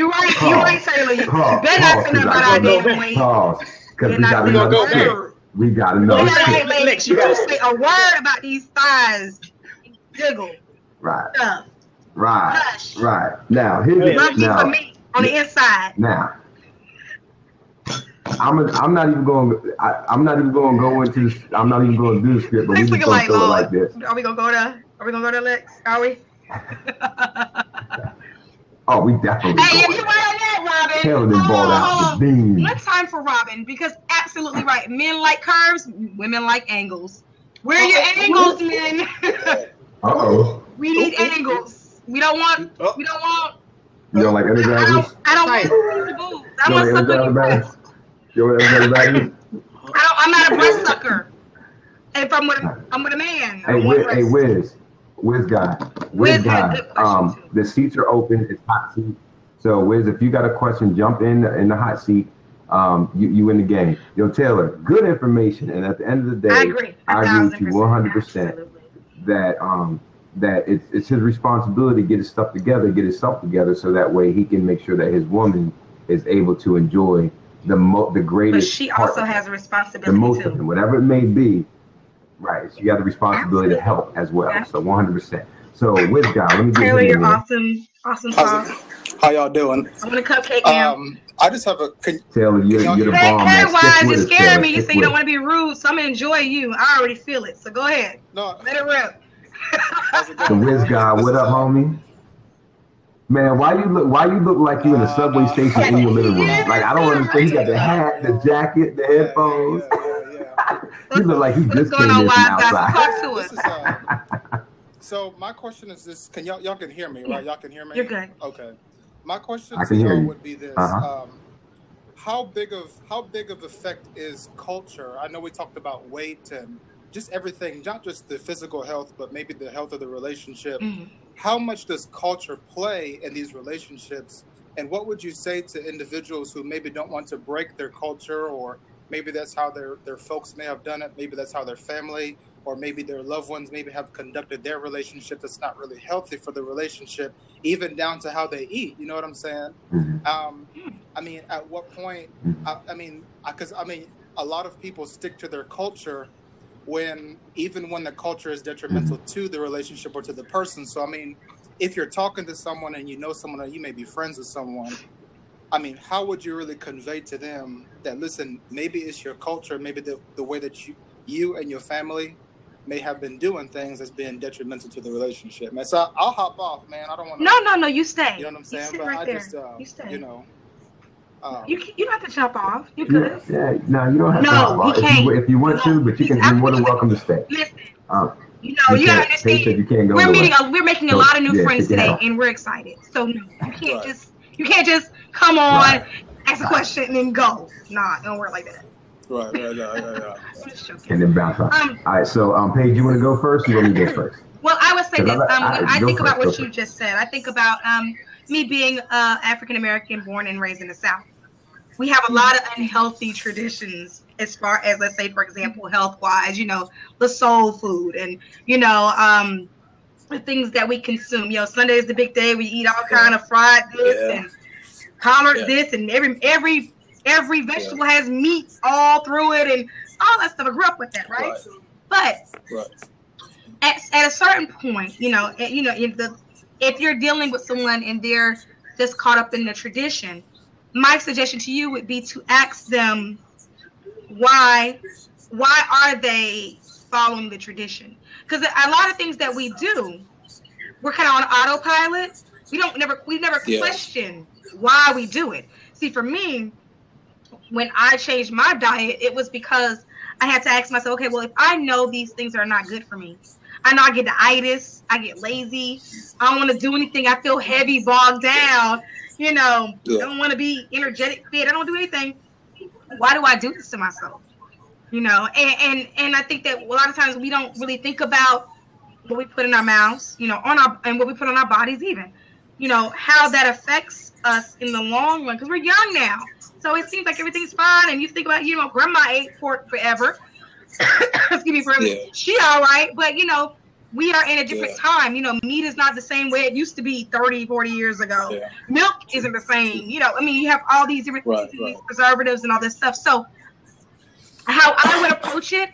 right, Taylor. You better not say nothing about our damn weight. Because we gotta know. You don't say a word about these thighs. Jiggle. Right. Stuff. Right. Hush. Right. Now, here's for me on the inside. Now, I'm not even going to go into this. I'm not even going to do the script, but we just going to throw it like this. Are we going to go to Lex? Are we? Oh, we definitely. Hey, you're right on that, Robin. Taylor done balled out the beam. One time for Robin, because absolutely right. Men like curves, women like angles. Where are your angles, men? Uh-oh. We need angles. We don't want. We don't want. You don't like energizers? I don't want the boobs. I want something with breasts. You want energizers? I'm not a breast sucker. If I'm with a man. Hey, Wiz guy. The seats are open. It's hot seat. So Wiz, if you got a question, jump in the hot seat. You in the game. Yo, Taylor, good information. And at the end of the day, I agree with you 100% that it's his responsibility to get his stuff together, get himself together, so that way he can make sure that his woman is able to enjoy the greatest. But she also has a responsibility. The most of him, whatever it may be. Right, she got the responsibility to help as well. So 100%. So Wiz guy, let me get Taylor, you're awesome sauce. How y'all doing? I want a cupcake now. I just have a. Taylor, you're the bomb. Hair-wise, you're scaring me. You say you don't want to be rude, so I'm gonna enjoy you. I already feel it. So go ahead. No, let it rip. The Wiz guy, what up, homie? Man, why you look like you in a subway station in your living room? Like, I don't understand. He got the hat, the jacket, the headphones. You look like he just came in from outside. So my question is this: Can y'all can hear me, right? Y'all can hear me. You're good. Okay. My question to y'all would be this: How big of effect is culture? I know we talked about weight and just everything, not just the physical health, but maybe the health of the relationship. Mm-hmm. How much does culture play in these relationships? And what would you say to individuals who maybe don't want to break their culture, or maybe that's how their folks may have done it, maybe that's how their family or maybe their loved ones maybe have conducted their relationship that's not really healthy for the relationship, even down to how they eat, you know what I'm saying? Mm-hmm. I mean, at what point, because a lot of people stick to their culture even when the culture is detrimental to the relationship or to the person. So, I mean, if you're talking to someone and you know someone, or you may be friends with someone, I mean, how would you really convey to them that, listen, maybe it's your culture, maybe the way that you and your family may have been doing things that's being detrimental to the relationship, man. So I'll hop off, man. I don't want to. No, you stay. You know what I'm saying? You but right I there. just, you stay. you know. You don't have to jump off. You could. Yeah, no, you don't have to jump off. If you want to, but you're more than welcome to stay. Listen, you gotta understand. You can't go we're making a lot of new friends today, and we're excited. So no, you can't just come on, ask a question, and then go. Nah, don't work like that. Right. And then bounce off. All right, so Paige, you want to go first? Or you want me to go first? Well, I would say this. I think about what you just said. I think about me being African American, born and raised in the South. We have a lot of unhealthy traditions as far as, let's say, for example, health-wise, the soul food and, the things that we consume. Sunday is the big day. We eat all kind of fried this and collard this, and every vegetable has meat all through it and all that stuff. I grew up with that, right? But at a certain point, if you're dealing with someone and they're just caught up in the tradition, my suggestion to you would be to ask them why are they following the tradition? Because a lot of things that we do, we're kind of on autopilot. We never question why we do it. See, for me, when I changed my diet, it was because I had to ask myself, okay, well, if I know these things are not good for me, I know I get the itis, I get lazy, I don't want to do anything, I feel heavy, bogged down, I don't want to be energetic, fit, I don't do anything. Why do I do this to myself? And I think that a lot of times we don't really think about what we put in our mouths, and what we put on our bodies even, how that affects us in the long run, because we're young now. So it seems like everything's fine, and you think about, grandma ate pork forever. Excuse me, forever. Yeah. She all right, but we are in a different time. Meat is not the same way it used to be 30, 40 years ago. Yeah. Milk isn't the same. You have all these different preservatives and all this stuff. So how I would approach it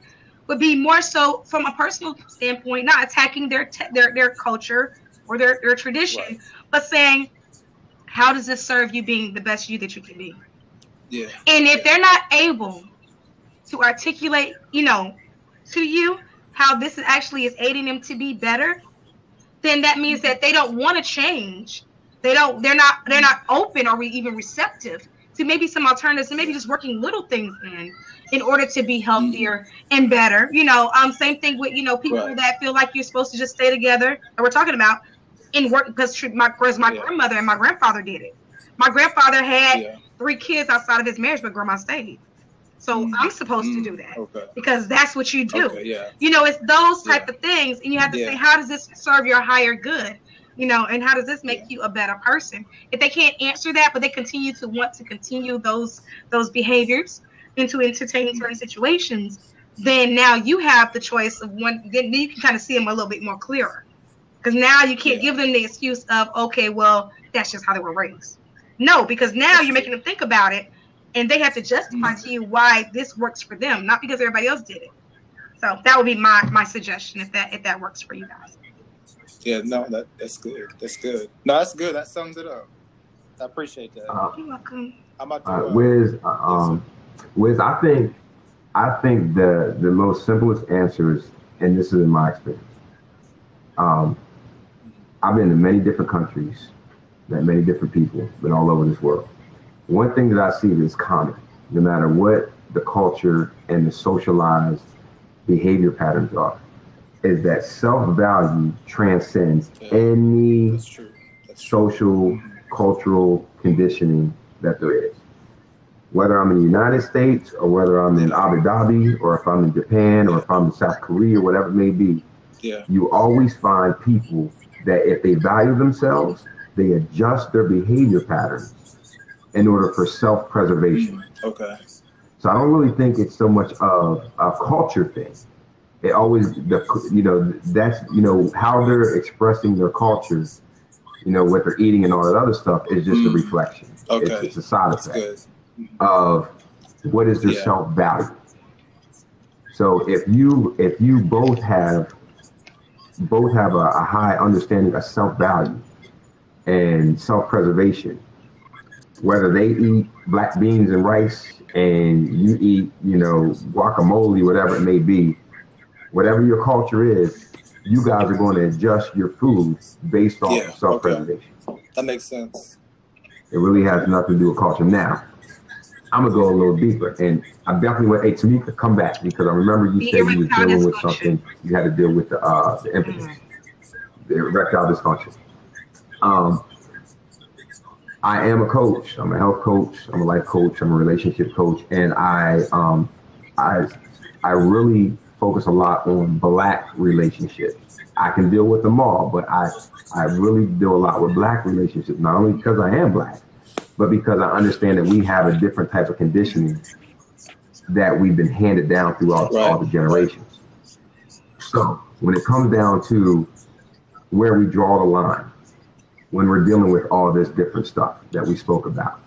would be more so from a personal standpoint, not attacking their culture or their tradition, but saying, how does this serve you being the best you that you can be? Yeah. And if they're not able to articulate, to you how this is aiding them to be better, then that means that they don't want to change. They're not open or even receptive to maybe some alternatives and maybe just working little things in order to be healthier and better. Same thing with, people that feel like you're supposed to just stay together, and we're talking about in work, because my grandmother and my grandfather did it. My grandfather had 3 kids outside of his marriage, but grandma stayed. So I'm supposed to do that because that's what you do. It's those type of things, and you have to say, how does this serve your higher good? And how does this make you a better person? If they can't answer that, but they continue to want to continue those behaviors and to entertain certain situations, then now you have the choice of one. Then you can kind of see them a little bit more clearer, because now you can't give them the excuse of, okay, well, that's just how they were raised. No, because now you're making them think about it, and they have to justify to you why this works for them, not because everybody else did it. So that would be my suggestion if that works for you guys. Yeah, no, that's good. That's good. No, that's good. That sums it up. I appreciate that. You're welcome. I'm about to Wiz, I think the most simplest answer is, and this is in my experience. I've been to many different countries, met many different people, been all over this world. One thing that I see is common, no matter what the culture and the socialized behavior patterns are, is that self-value transcends any social, cultural conditioning that there is. Whether I'm in the United States or whether I'm in Abu Dhabi or if I'm in Japan or if I'm in South Korea, whatever it may be, you always find people that if they value themselves, they adjust their behavior patterns in order for self-preservation. Okay. So I don't really think it's so much of a culture thing. It always, that's, how they're expressing their culture, what they're eating and all that other stuff is just a reflection. Okay. It's a side effect of what is their self-value. So if you both have a high understanding of self-value and self-preservation, whether they eat black beans and rice and you eat, guacamole, whatever it may be, whatever your culture is, you guys are going to adjust your food based on self-preservation. Okay. That makes sense. It really has nothing to do with culture. Now, I'm going to go a little deeper, and I definitely want, Tamika, come back, because I remember you said you was dealing with something, you had to deal with the impetus, the erectile dysfunction. I am a coach. I'm a health coach. I'm a life coach. I'm a relationship coach, and I really focus a lot on Black relationships. I can deal with them all, but I really deal a lot with Black relationships, not only because I am Black, but because I understand that we have a different type of conditioning that we've been handed down through all the generations. So when it comes down to where we draw the line, when we're dealing with all this different stuff that we spoke about,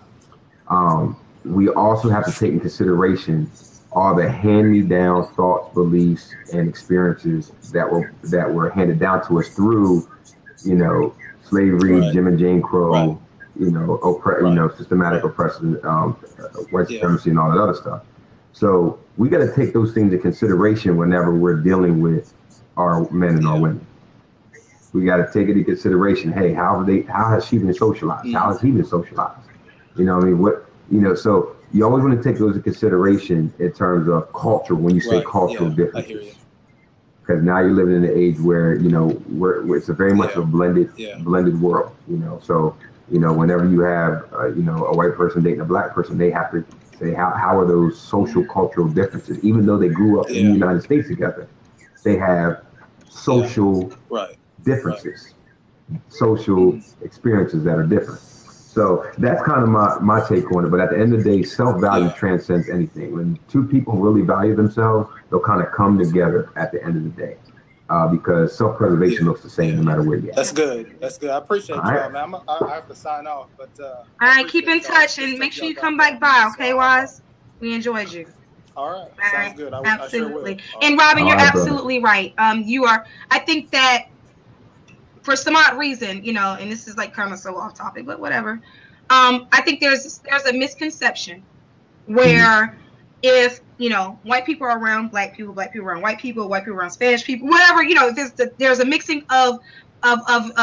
we also have to take in consideration all the hand-me-down thoughts, beliefs, and experiences that were handed down to us through, slavery, Jim and Jane Crow, systematic oppression, white supremacy, and all that other stuff. So we got to take those things into consideration whenever we're dealing with our men and our women. We got to take it into consideration. Hey, how has she been socialized? How has he been socialized? So you always want to take those into consideration in terms of culture when you say cultural differences. Because now you're living in an age where it's a very much a blended world. So whenever you have a white person dating a Black person, they have to say how are those social cultural differences? Even though they grew up in the United States together, they have social differences, social experiences that are different. So that's kind of my take on it. But at the end of the day, self-value transcends anything. When two people really value themselves, they'll kind of come together at the end of the day. Because self-preservation looks the same no matter where you're at. That's good. That's good. I appreciate y'all, man. I have to sign off. But all right, keep in touch and make sure you come back by, okay, Wise? We enjoyed you. All right. Sounds good. Absolutely. I sure will. And Robin, you're absolutely right. I think that for some odd reason, and this is like kind of so off topic, but whatever. I think there's a misconception where if, white people are around black people around white people around Spanish people, whatever, there's a mixing of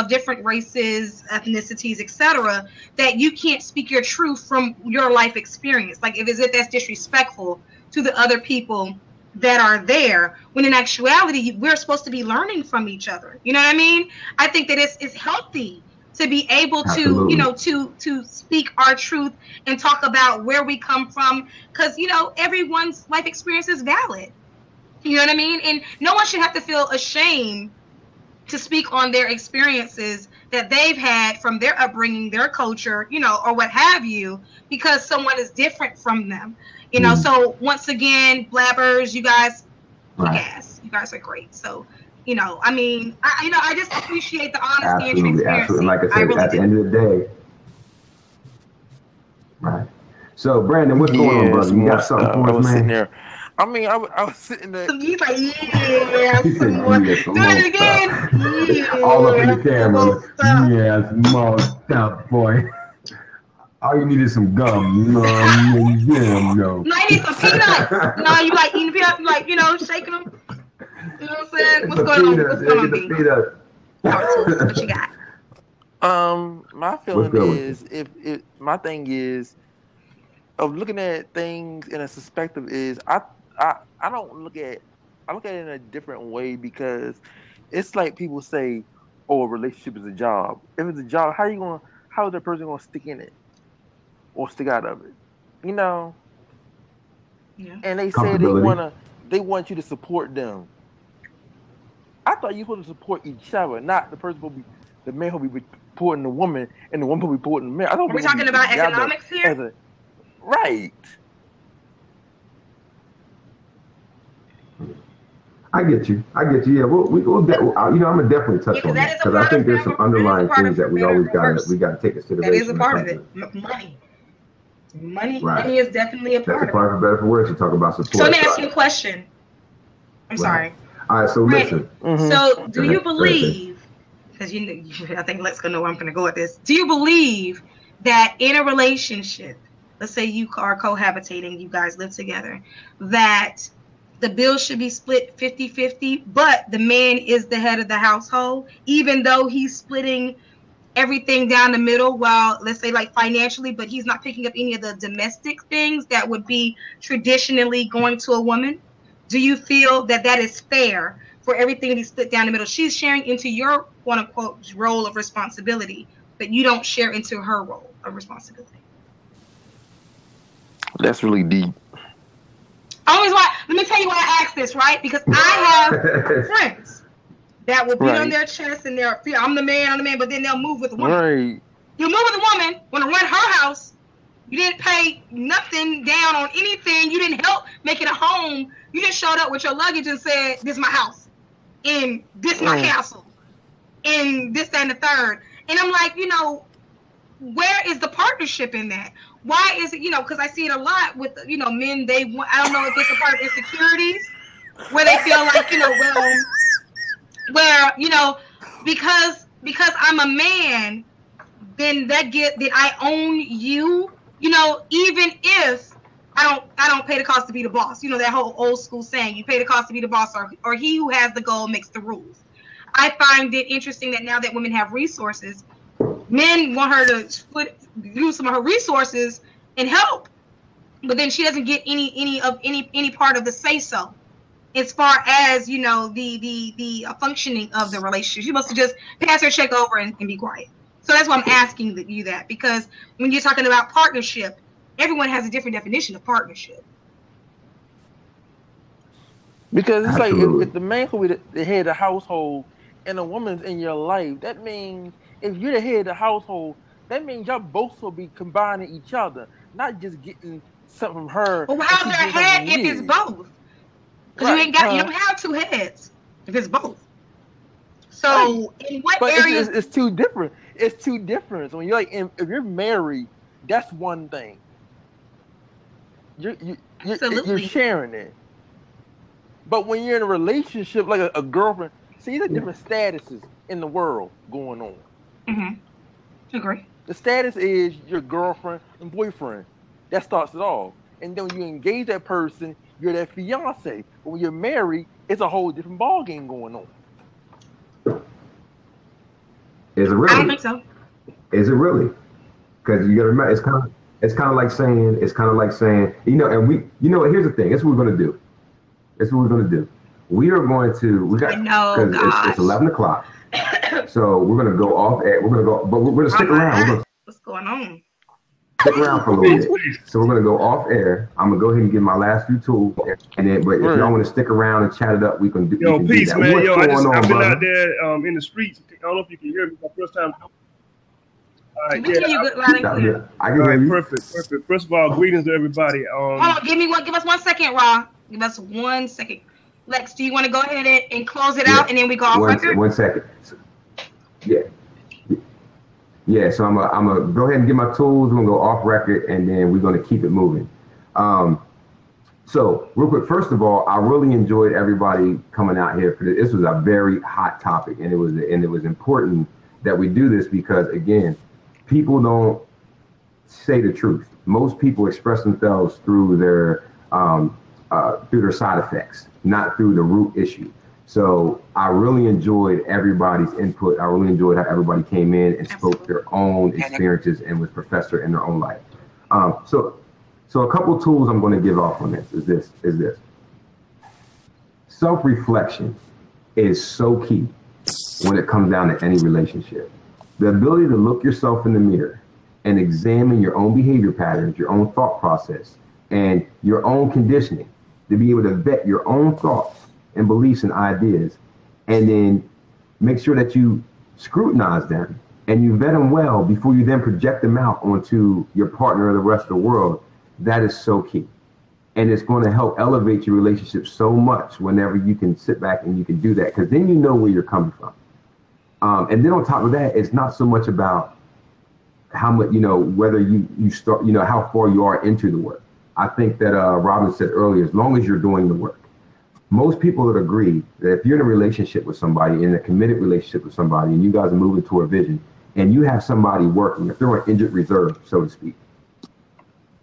different races, ethnicities, etc., that you can't speak your truth from your life experience. Like, if that's disrespectful to the other people that are there, when in actuality, we're supposed to be learning from each other. You know what I mean? I think that it's healthy to be able to, to speak our truth and talk about where we come from, because, everyone's life experience is valid. You know what I mean? And no one should have to feel ashamed to speak on their experiences that they've had from their upbringing, their culture, or what have you, because someone is different from them. So once again, blabbers, you guys, kick-ass. You guys are great. So, I just appreciate the honesty and transparency. Absolutely. Like I said, at the end of the day, right. So, Brandon, what's going on, brother? You got something for us, man? There. I mean, I was sitting there. So he's like, yeah, some more. Do it again. Yeah. All up in the camera. Yes, more stuff, boy. All you need is some gum. No, I need some peanuts. No, you like eating peanuts, you shaking them. You know what I'm saying? What's going on? What's going on, B? What you got? My feeling is, my thing is, of looking at things in a perspective is, I look at it in a different way, because it's like people say, oh, a relationship is a job. If it's a job, how is that person gonna stick in it or stick out of it? Yeah. And they say they want you to support them. I thought you were supposed to support each other, not the man who be supporting the woman and the woman who be supporting the man. Are we talking about economics here? Right. I get you. Yeah, we'll I'm gonna definitely touch on that, because I think there's some underlying things that we always got to take consideration. That is a part of it. Money is definitely a part of it. That's a part, for better for worse, to talk about support. So let me ask you a question. I'm sorry. All right, so listen. So do you believe, because I think Let's Go know where I'm going to go with this. Do you believe that in a relationship, let's say you are cohabitating, you guys live together, that the bill should be split 50-50, but the man is the head of the household, even though he's splitting everything down the middle, while, let's say, like financially, but he's not picking up any of the domestic things that would be traditionally going to a woman? Do you feel that is fair for everything to be split down the middle? She's sharing into your quote-unquote role of responsibility, but you don't share into her role of responsibility. That's really deep. Let me tell you why I asked this, right? Because I have friends that will beat on their chest and I'm the man, but then they'll move with a woman. Right. You move with a woman, want to rent her house. You didn't pay nothing down on anything. You didn't help make it a home. You just showed up with your luggage and said, this is my house. And this is my castle. And this, that, and the third. And I'm like, where is the partnership in that? Why is it, because I see it a lot with, men, I don't know if it's a part of insecurities, where they feel like, because I'm a man, then that I own you, even if I don't pay the cost to be the boss. That whole old school saying, you pay the cost to be the boss, or he who has the goal makes the rules. I find it interesting that now that women have resources, men want her to use some of her resources and help, but then she doesn't get any part of the say so, as far as the functioning of the relationship. She's supposed to just pass her check over and be quiet. So that's why I'm asking you that, because when you're talking about partnership, everyone has a different definition of partnership. Because it's like if the man who be the head of the household and a woman's in your life, that means if you're the head of the household, that means y'all both will be combining each other, not just getting something from her. Well, how's their head if it's both? Because you don't have two heads if it's both. So in what areas? It's too different. It's too different. So when you're if you're married, that's one thing. You're sharing it. But when you're in a relationship, like a girlfriend, see, there's different statuses in the world going on. Mm-hmm. Agree. The status is your girlfriend and boyfriend. That starts it all. and then when you engage that person, you're their fiance. But when you're married, it's a whole different ball game going on. Is it really? I don't think so. Is it really? Because you got to remember, it's kind of like saying, you know, and you know what? Here's the thing. That's what we're going to do. We are going to, because it's 11 o'clock. So we're going to go off air. We're going to go, but we're going to stick around. What's going on? Stick around for a little bit. So we're going to go off air. I'm going to go ahead and give my last few tools. And then, but if y'all want to stick around and chat it up, we can do, Yo, peace, that. Man. Yo, I've been out there in the streets. I don't know if you can hear me. My first time. All right, we can hear you good, loud and clear. I can hear you. Perfect. First of all, greetings to everybody. Hold on, give us 1 second, Ra. Give us 1 second. Lex, do you want to go ahead and close it out, and then we go off record? 1 second. Yeah. So I'm gonna go ahead and get my tools. We're gonna go off record, and then we're gonna keep it moving. So real quick, first of all, I really enjoyed everybody coming out here for this. This was a very hot topic, and it was important that we do this because, again, people don't say the truth. Most people express themselves through their side effects, not through the root issue. So I really enjoyed everybody's input. I really enjoyed how everybody came in and spoke their own experiences and was professor in their own life. So a couple tools I'm going to give off on this is this. Self-reflection is so key when it comes down to any relationship. The ability to look yourself in the mirror and examine your own behavior patterns, your own thought process, and your own conditioning, to be able to vet your own thoughts and beliefs and ideas, and then make sure that you scrutinize them and you vet them well before you then project them out onto your partner or the rest of the world. That is so key. And it's going to help elevate your relationship so much whenever you can sit back and you can do that, because then you know where you're coming from. And then on top of that, it's not so much about how much, whether you start, how far you are into the work. I think that Robin said earlier, as long as you're doing the work. Most people would agree that if you're in a relationship with somebody, in a committed relationship with somebody, and you guys are moving toward a vision, and you have somebody working, if they're on injured reserve, so to speak,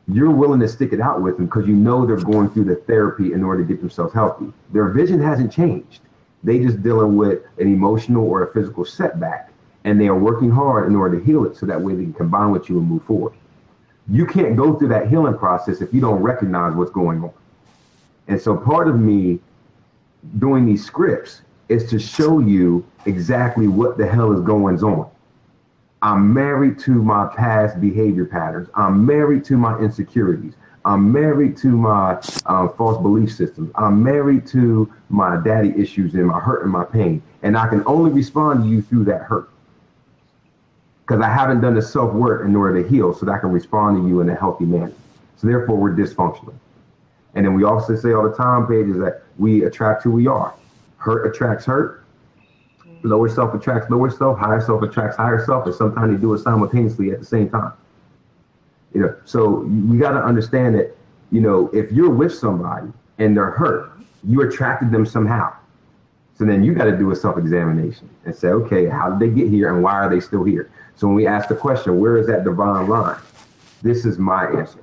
you're willing to stick it out with them because you know they're going through the therapy in order to get themselves healthy. Their vision hasn't changed. They just dealing with an emotional or a physical setback, and they are working hard in order to heal it so that way they can combine with you and move forward. You can't go through that healing process if you don't recognize what's going on. And so part of me doing these scripts is to show you exactly what the hell is going on. I'm married to my past behavior patterns. I'm married to my insecurities. I'm married to my false belief systems. I'm married to my daddy issues and my hurt and my pain. And I can only respond to you through that hurt, because I haven't done the self-work in order to heal so that I can respond to you in a healthy manner. So therefore, we're dysfunctional. And then we also say all the time, Paige, is that we attract who we are. Hurt attracts hurt. Lower self attracts lower self. Higher self attracts higher self. And sometimes they do it simultaneously at the same time. So we got to understand that, if you're with somebody and they're hurt, you attracted them somehow. So then you got to do a self-examination and say, okay, how did they get here and why are they still here? So when we ask the question, where is that divine line? This is my answer.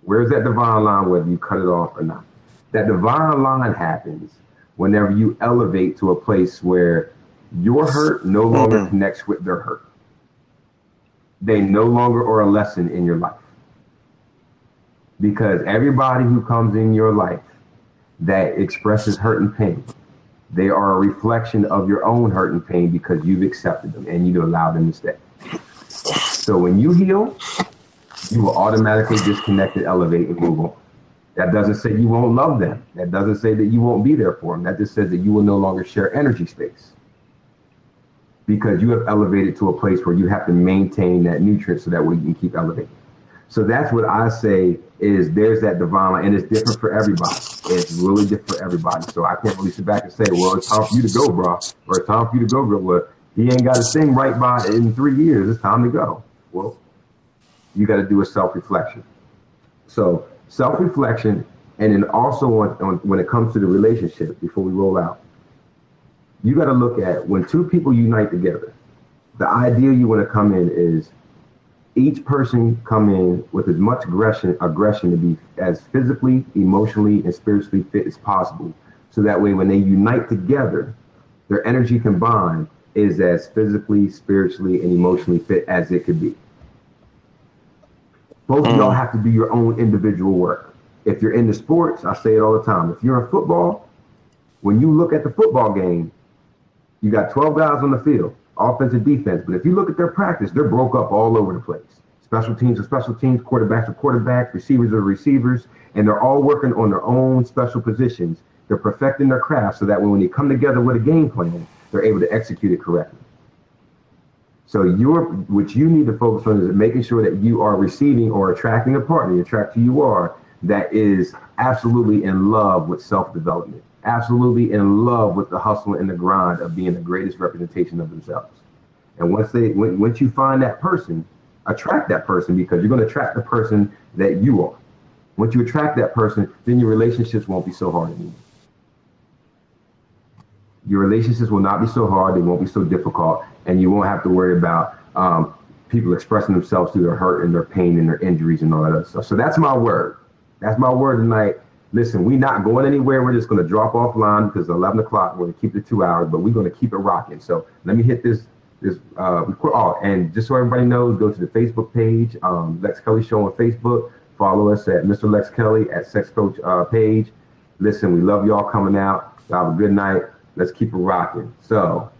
Where is that divine line, whether you cut it off or not? That divine line happens whenever you elevate to a place where your hurt no longer connects with their hurt. They no longer are a lesson in your life. Because everybody who comes in your life that expresses hurt and pain, they are a reflection of your own hurt and pain because you've accepted them and you allow them to stay. So when you heal, you will automatically disconnect and elevate and move on. That doesn't say you won't love them. That doesn't say that you won't be there for them. That just says that you will no longer share energy space, because you have elevated to a place where you have to maintain that nutrient so that way you can keep elevating. So that's what I say is there's that divine line, and it's different for everybody. It's really different for everybody. So I can't really sit back and say, well, it's time for you to go, bro, or it's time for you to go, girl. Well, he ain't got his thing right by in 3 years. It's time to go. Well, you got to do a self-reflection. So self-reflection, and then also on when it comes to the relationship, before we roll out, you got to look at when two people unite together, the idea you want to come in is each person come in with as much aggression to be as physically, emotionally, and spiritually fit as possible. So that way, when they unite together, their energy combined is as physically, spiritually, and emotionally fit as it could be. Both of y'all have to do your own individual work. If you're into sports, I say it all the time. If you're in football, when you look at the football game, you got 12 guys on the field, offense and defense. But if you look at their practice, they're broke up all over the place. Special teams are special teams, quarterbacks are quarterbacks, receivers are receivers, and they're all working on their own special positions. They're perfecting their craft so that when they come together with a game plan, they're able to execute it correctly. So what you need to focus on is making sure that you are receiving or attracting a partner, attract who you are, that is absolutely in love with self-development, absolutely in love with the hustle and the grind of being the greatest representation of themselves. And once you find that person, attract that person, because you're going to attract the person that you are. Once you attract that person, then your relationships won't be so hard anymore. Your relationships will not be so hard, they won't be so difficult, and you won't have to worry about people expressing themselves through their hurt and their pain and their injuries and all that other stuff. So that's my word. That's my word tonight. Listen, we're not going anywhere. We're just going to drop offline because it's 11 o'clock. We're going to keep it 2 hours, but we're going to keep it rocking. So let me hit this and just so everybody knows, go to the Facebook page, Lex Kelly Show on Facebook. Follow us at Mr. Lex Kelly at Sex Coach page. Listen, we love y'all coming out. Y'all have a good night. Let's keep it rocking. So